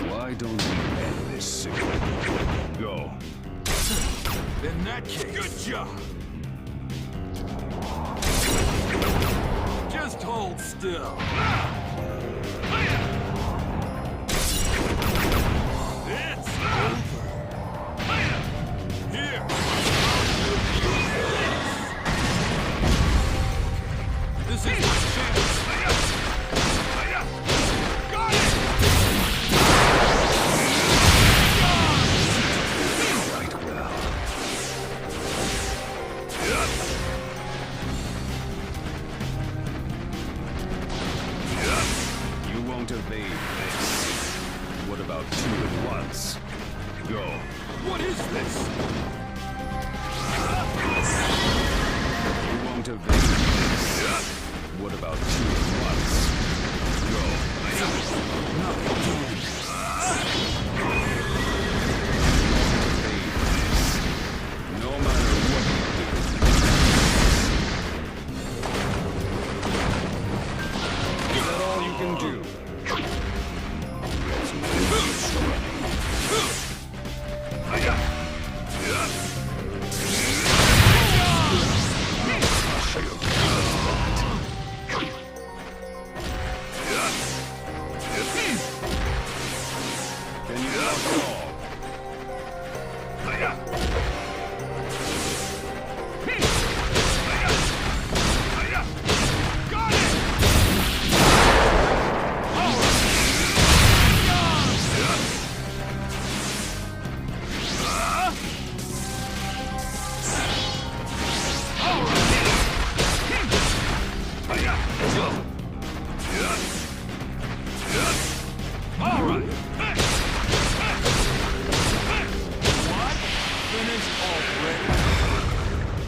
Why don't we end this soon? Go. In that case, good job. Just hold still. It's over. Here. This is my chance. Got it! Right well.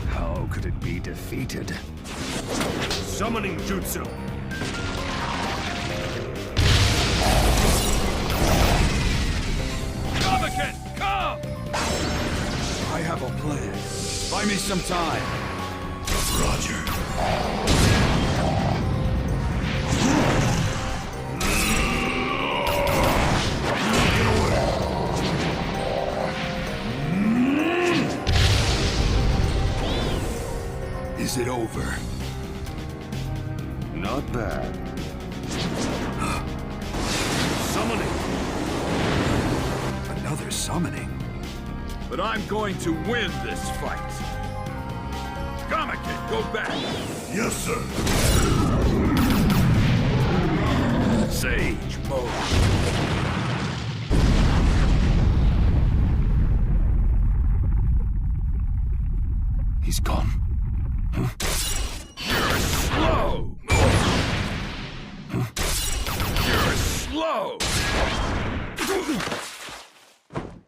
How could it be defeated? Summoning Jutsu! Kamakin, come! I have a plan. Buy me some time. Roger. Is it over? Not bad. Summoning. Another summoning. But I'm going to win this fight. Kamakin, go back. Yes, sir. Sage mode. He's gone. You're slow! You're slow!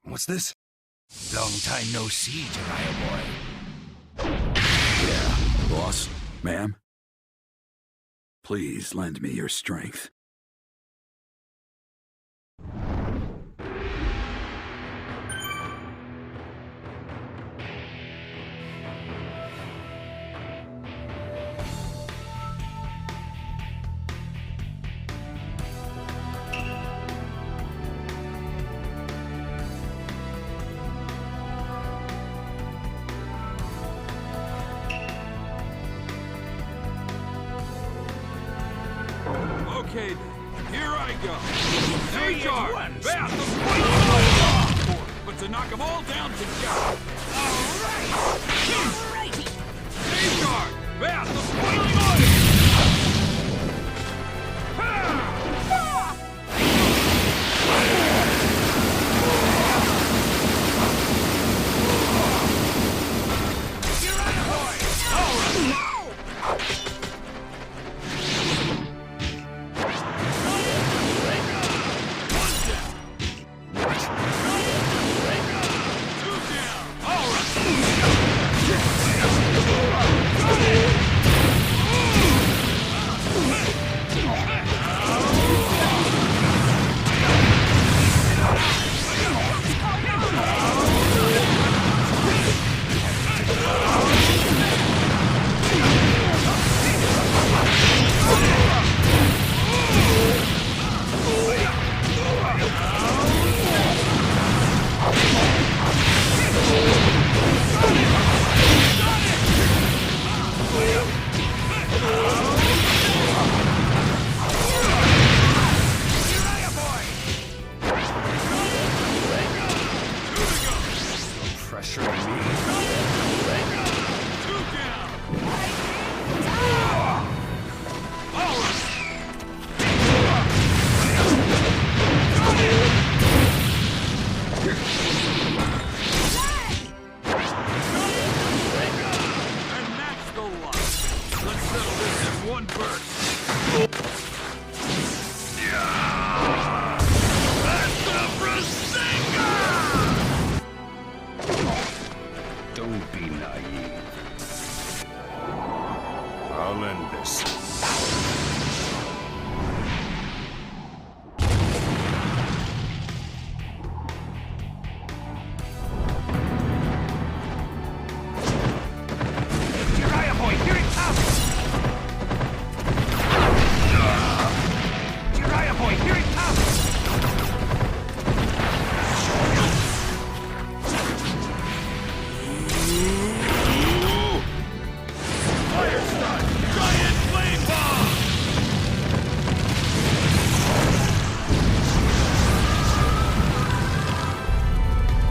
What's this? Long time no see, Jariah boy. Yeah, boss, ma'am. Please lend me your strength. Okay, here I go. Hey, Jar! Bath the fight! But to knock them all down together. Alrighty! Hey, Jar! Bath the boiling oil! Don't be naive. I'll end this. Jariah boy, here it comes! Jariah boy, here it comes! Fire stun! Giant flame bomb!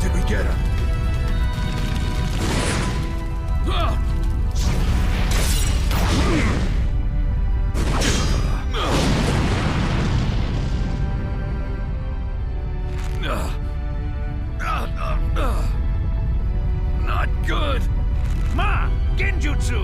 Did we get him? Not good! Ma! Genjutsu!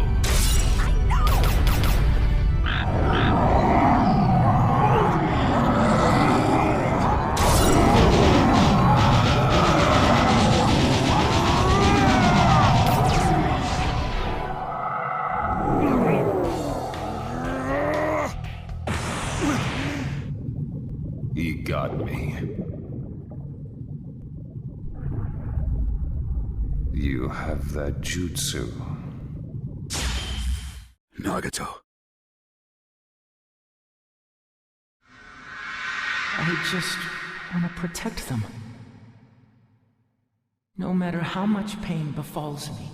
You have that jutsu. Nagato. I just want to protect them. No matter how much pain befalls me.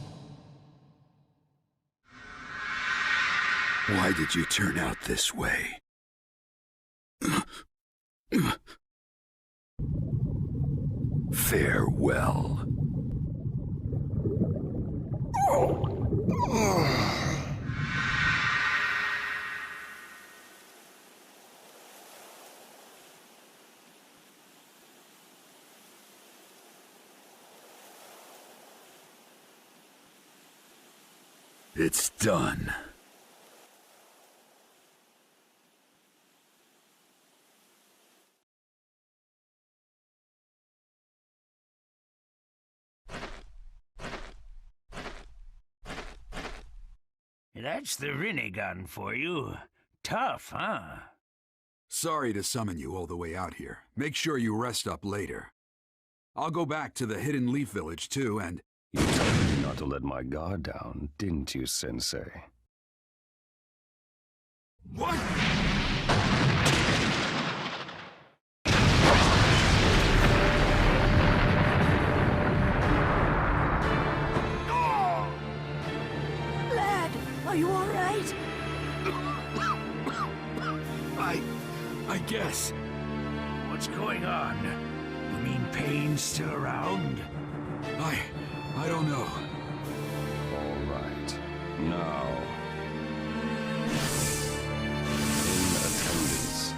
Why did you turn out this way? Farewell. It's done. That's the Rinnegan for you. Tough, huh? Sorry to summon you all the way out here. Make sure you rest up later. I'll go back to the Hidden Leaf Village too, and... You told me not to let my guard down, didn't you, Sensei? What? Lad, are you all right? I guess. What's going on? You mean pain's still around? I don't know. All right. Now, in attendance,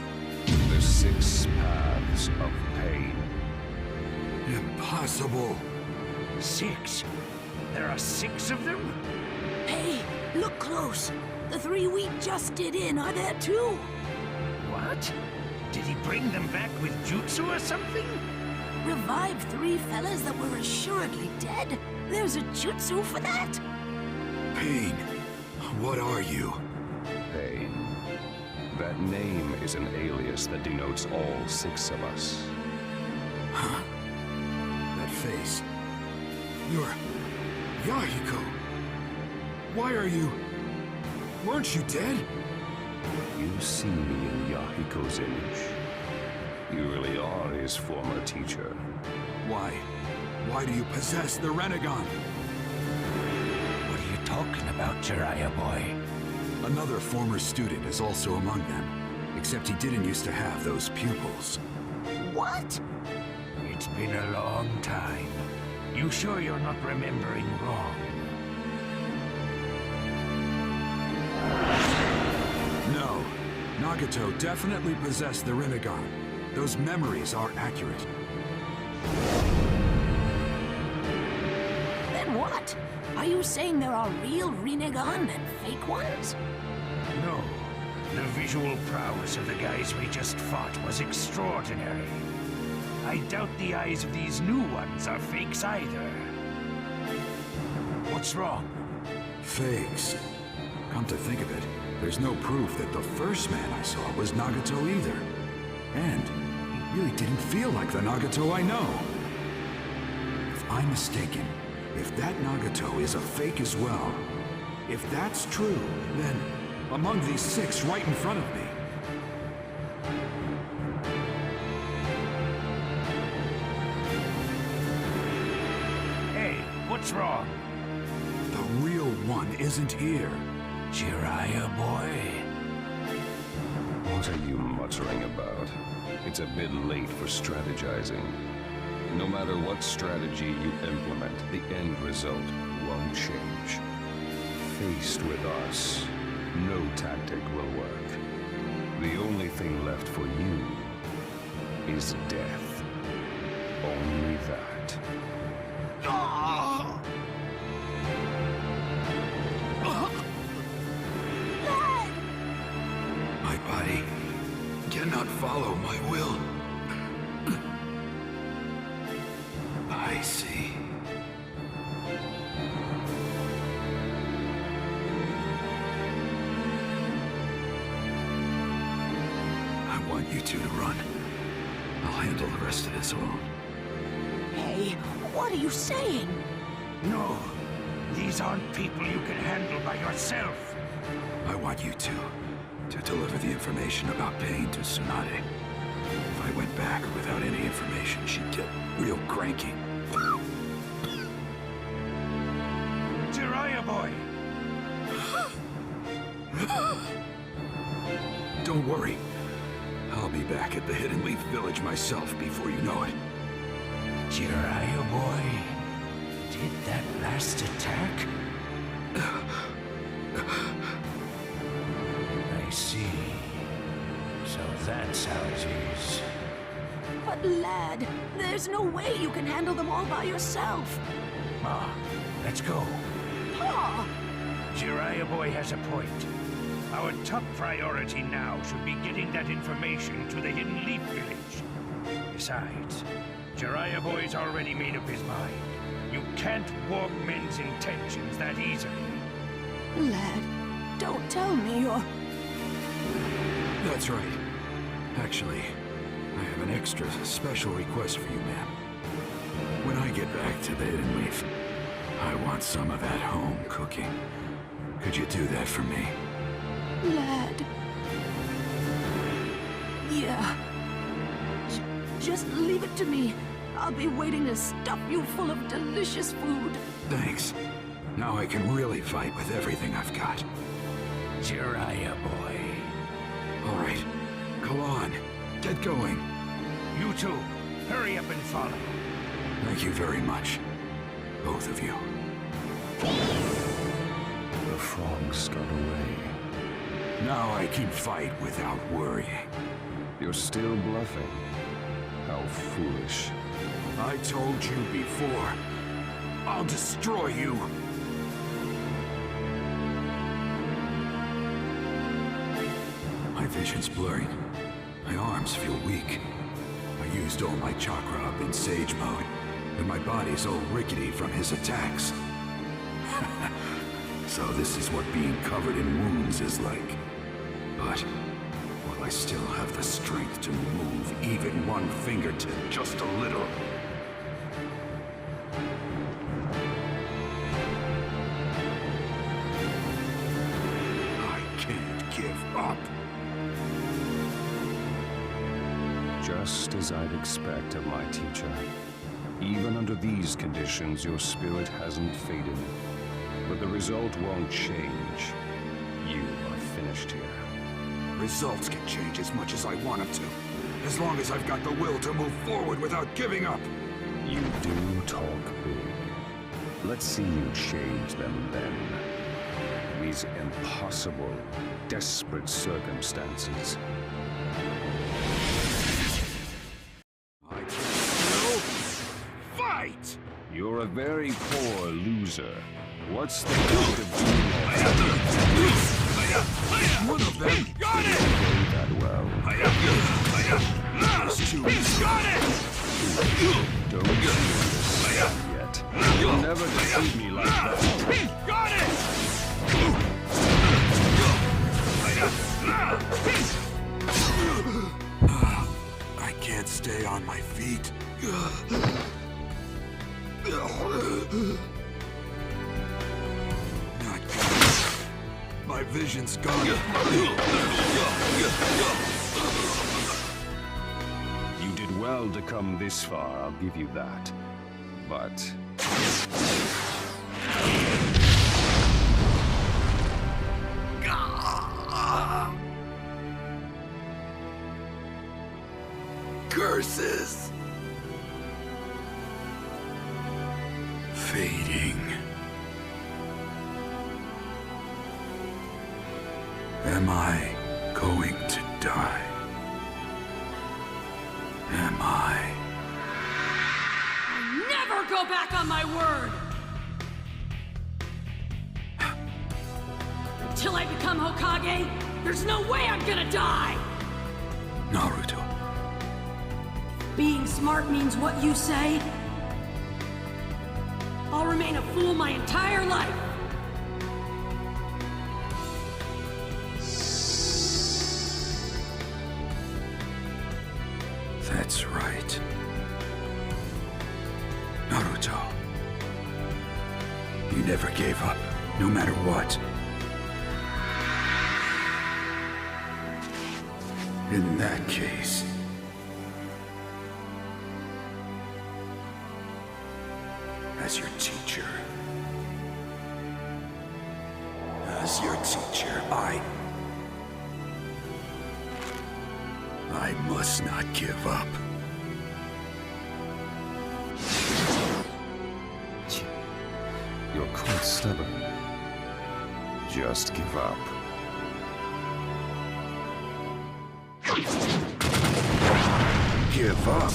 the 6 paths of pain. Impossible. 6? There are 6 of them? Hey, look close. The 3 we just did in are there too. What? Did he bring them back with jutsu or something? Revive 3 fellas that were assuredly dead? There's a jutsu for that? Pain. What are you? Pain. That name is an alias that denotes all 6 of us. Huh? That face. You're... Yahiko. Why are you... Weren't you dead? You see me in Yahiko's image. You really are his former teacher. Why? Why do you possess the Rinnegan? What are you talking about, Jariah boy? Another former student is also among them, except he didn't used to have those pupils. What? It's been a long time. You sure you're not remembering wrong? No. Nagato definitely possessed the Rinnegan. Those memories are accurate. Then what? Are you saying there are real Rinnegan and fake ones? No. The visual prowess of the guys we just fought was extraordinary. I doubt the eyes of these new ones are fakes either. What's wrong? Fakes. Come to think of it, there's no proof that the first man I saw was Nagato either. And he really didn't feel like the Nagato I know. If I'm mistaken, if that Nagato is a fake as well, if that's true, then among these 6 right in front of me, Hey, what's wrong? the real one isn't here. Jariah boy? What are you muttering about? It's a bit late for strategizing. No matter what strategy you implement, the end result won't change. Faced with us, no tactic will work. The only thing left for you is death. Only that. My body cannot follow my will. I see. I want you two to run. I'll handle the rest of this alone. Hey, what are you saying? No, These aren't people you can handle by yourself. I want you two to deliver the information about Pain to Tsunade. If I went back without any information, she'd get real cranky. Jariah boy! Don't worry. I'll be back at the Hidden Leaf Village myself before you know it. Jariah boy? Did that last attack? I see. So that's how it is. But lad, there's no way you can handle them all by yourself. Ma, let's go. Pa! Jariah boy has a point. Our top priority now should be getting that information to the Hidden Leaf Village. Besides, Jariah boy's already made up his mind. You can't warp men's intentions that easily. Lad, don't tell me you're... That's right. Actually, I have an extra special request for you, ma'am. When I get back to the Hidden Leaf, I want some of that home cooking. Could you do that for me? Lad... Yeah. Just leave it to me. I'll be waiting to stuff you full of delicious food. Thanks. Now I can really fight with everything I've got. Jariah boy. All right. Go on. Get going. You two, hurry up and follow. Thank you very much. Both of you. The frogs got away. Now I can fight without worrying. You're still bluffing. How foolish. I told you before. I'll destroy you. My vision's blurring. My arms feel weak. I used all my chakra up in Sage mode, and my body's all rickety from his attacks. So this is what being covered in wounds is like. But will I still have the strength to move even one fingertip just a little? I can't give up. Just as I'd expect of my teacher. Even under these conditions, your spirit hasn't faded. But the result won't change. You are finished here. Results can change as much as I want them to. As long as I've got the will to move forward without giving up. You do talk big. Let's see you change them then. These impossible, desperate circumstances. I can still fight! You're a very poor loser. What's the point of doing one of them got it! That well. These two got it! Don't you understand yet? You'll never defeat me like that. Got it! I can't stay on my feet. Not good. My vision's gone. You did well to come this far, I'll give you that. But... Curses! Fading. Am I going to die? Am I? I never go back on my word! Until I become Hokage, there's no way I'm gonna die! Naruto. Being smart means what you say? I'll remain a fool my entire life! That's right. Naruto. You never gave up, no matter what. In that case... as your teacher... I must not give up. You're quite stubborn. Just give up. Give up?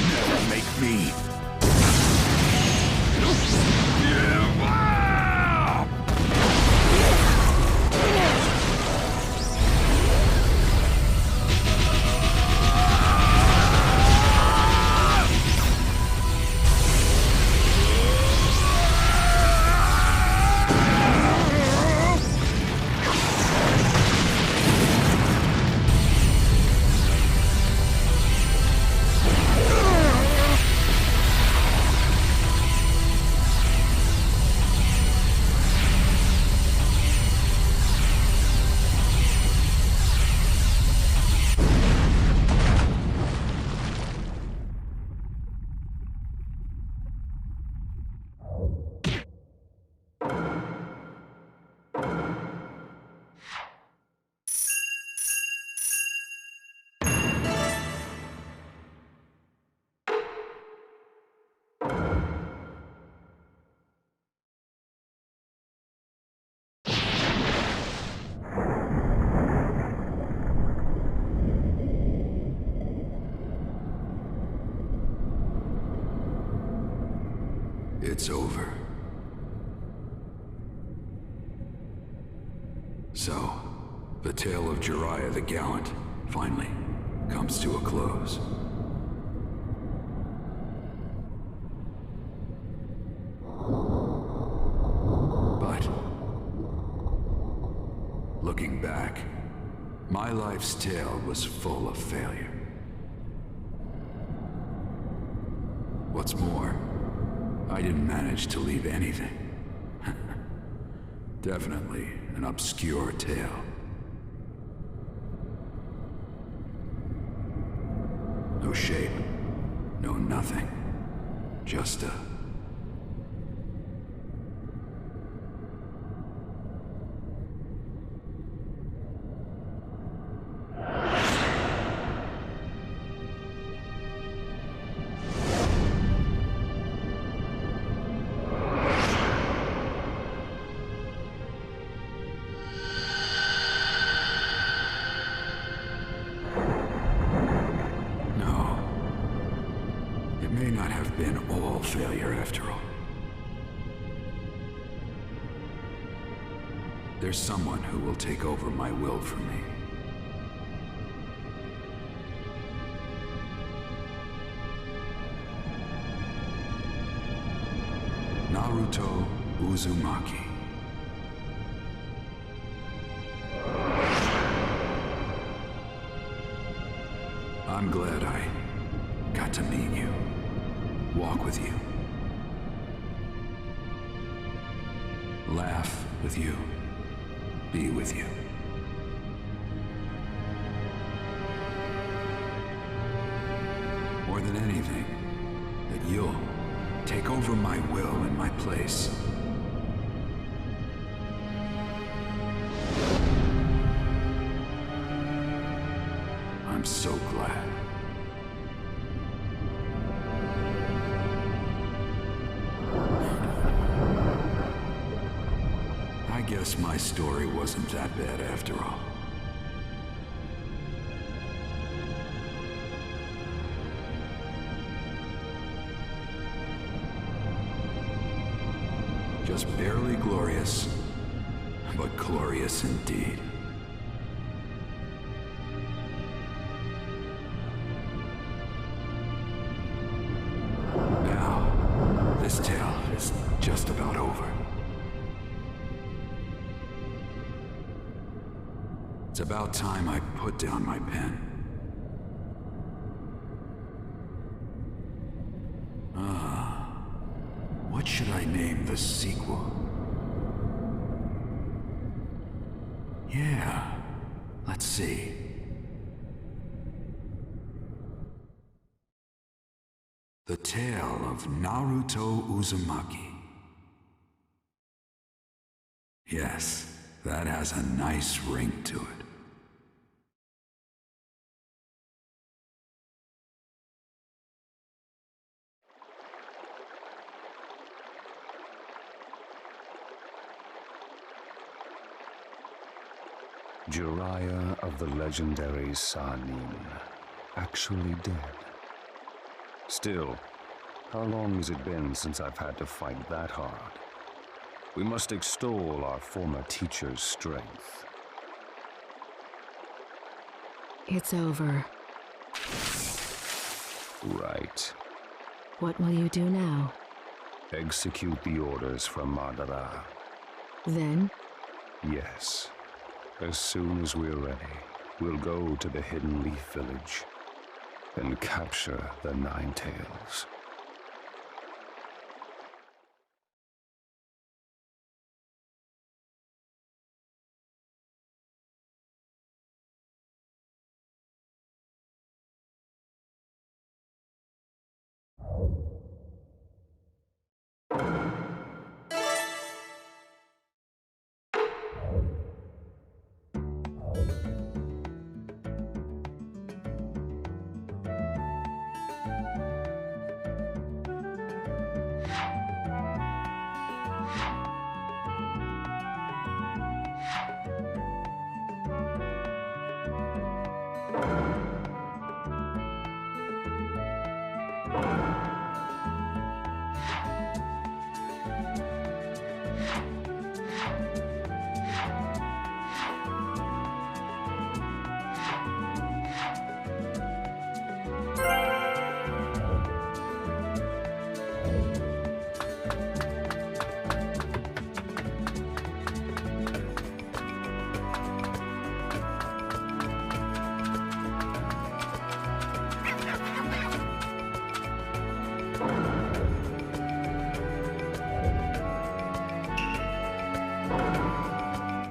Never make me... give up! It's over. So, the tale of Jariah the Gallant finally comes to a close. But, looking back, my life's tale was full of failure. What's more, I didn't manage to leave anything. Definitely an obscure tale. No shape, no nothing. Just a... There's someone who will take over my will for me. Naruto Uzumaki. I'm glad I got to meet you, walk with you, laugh with you, be with you. More than anything, that you'll take over my will in my place. I'm so glad. I guess my story wasn't that bad after all. Just barely glorious, but glorious indeed. Now, this tale is just about over. It's about time I put down my pen. What What should I name the sequel? Yeah, let's see. The Tale of Naruto Uzumaki. Yes, that has a nice ring to it. Jariah of the legendary Sanin, actually dead. Still, how long has it been since I've had to fight that hard? We must extol our former teacher's strength. It's over. Right. What will you do now? Execute the orders from Madara. Then? Yes. As soon as we're ready, we'll go to the Hidden Leaf Village and capture the Nine Tails.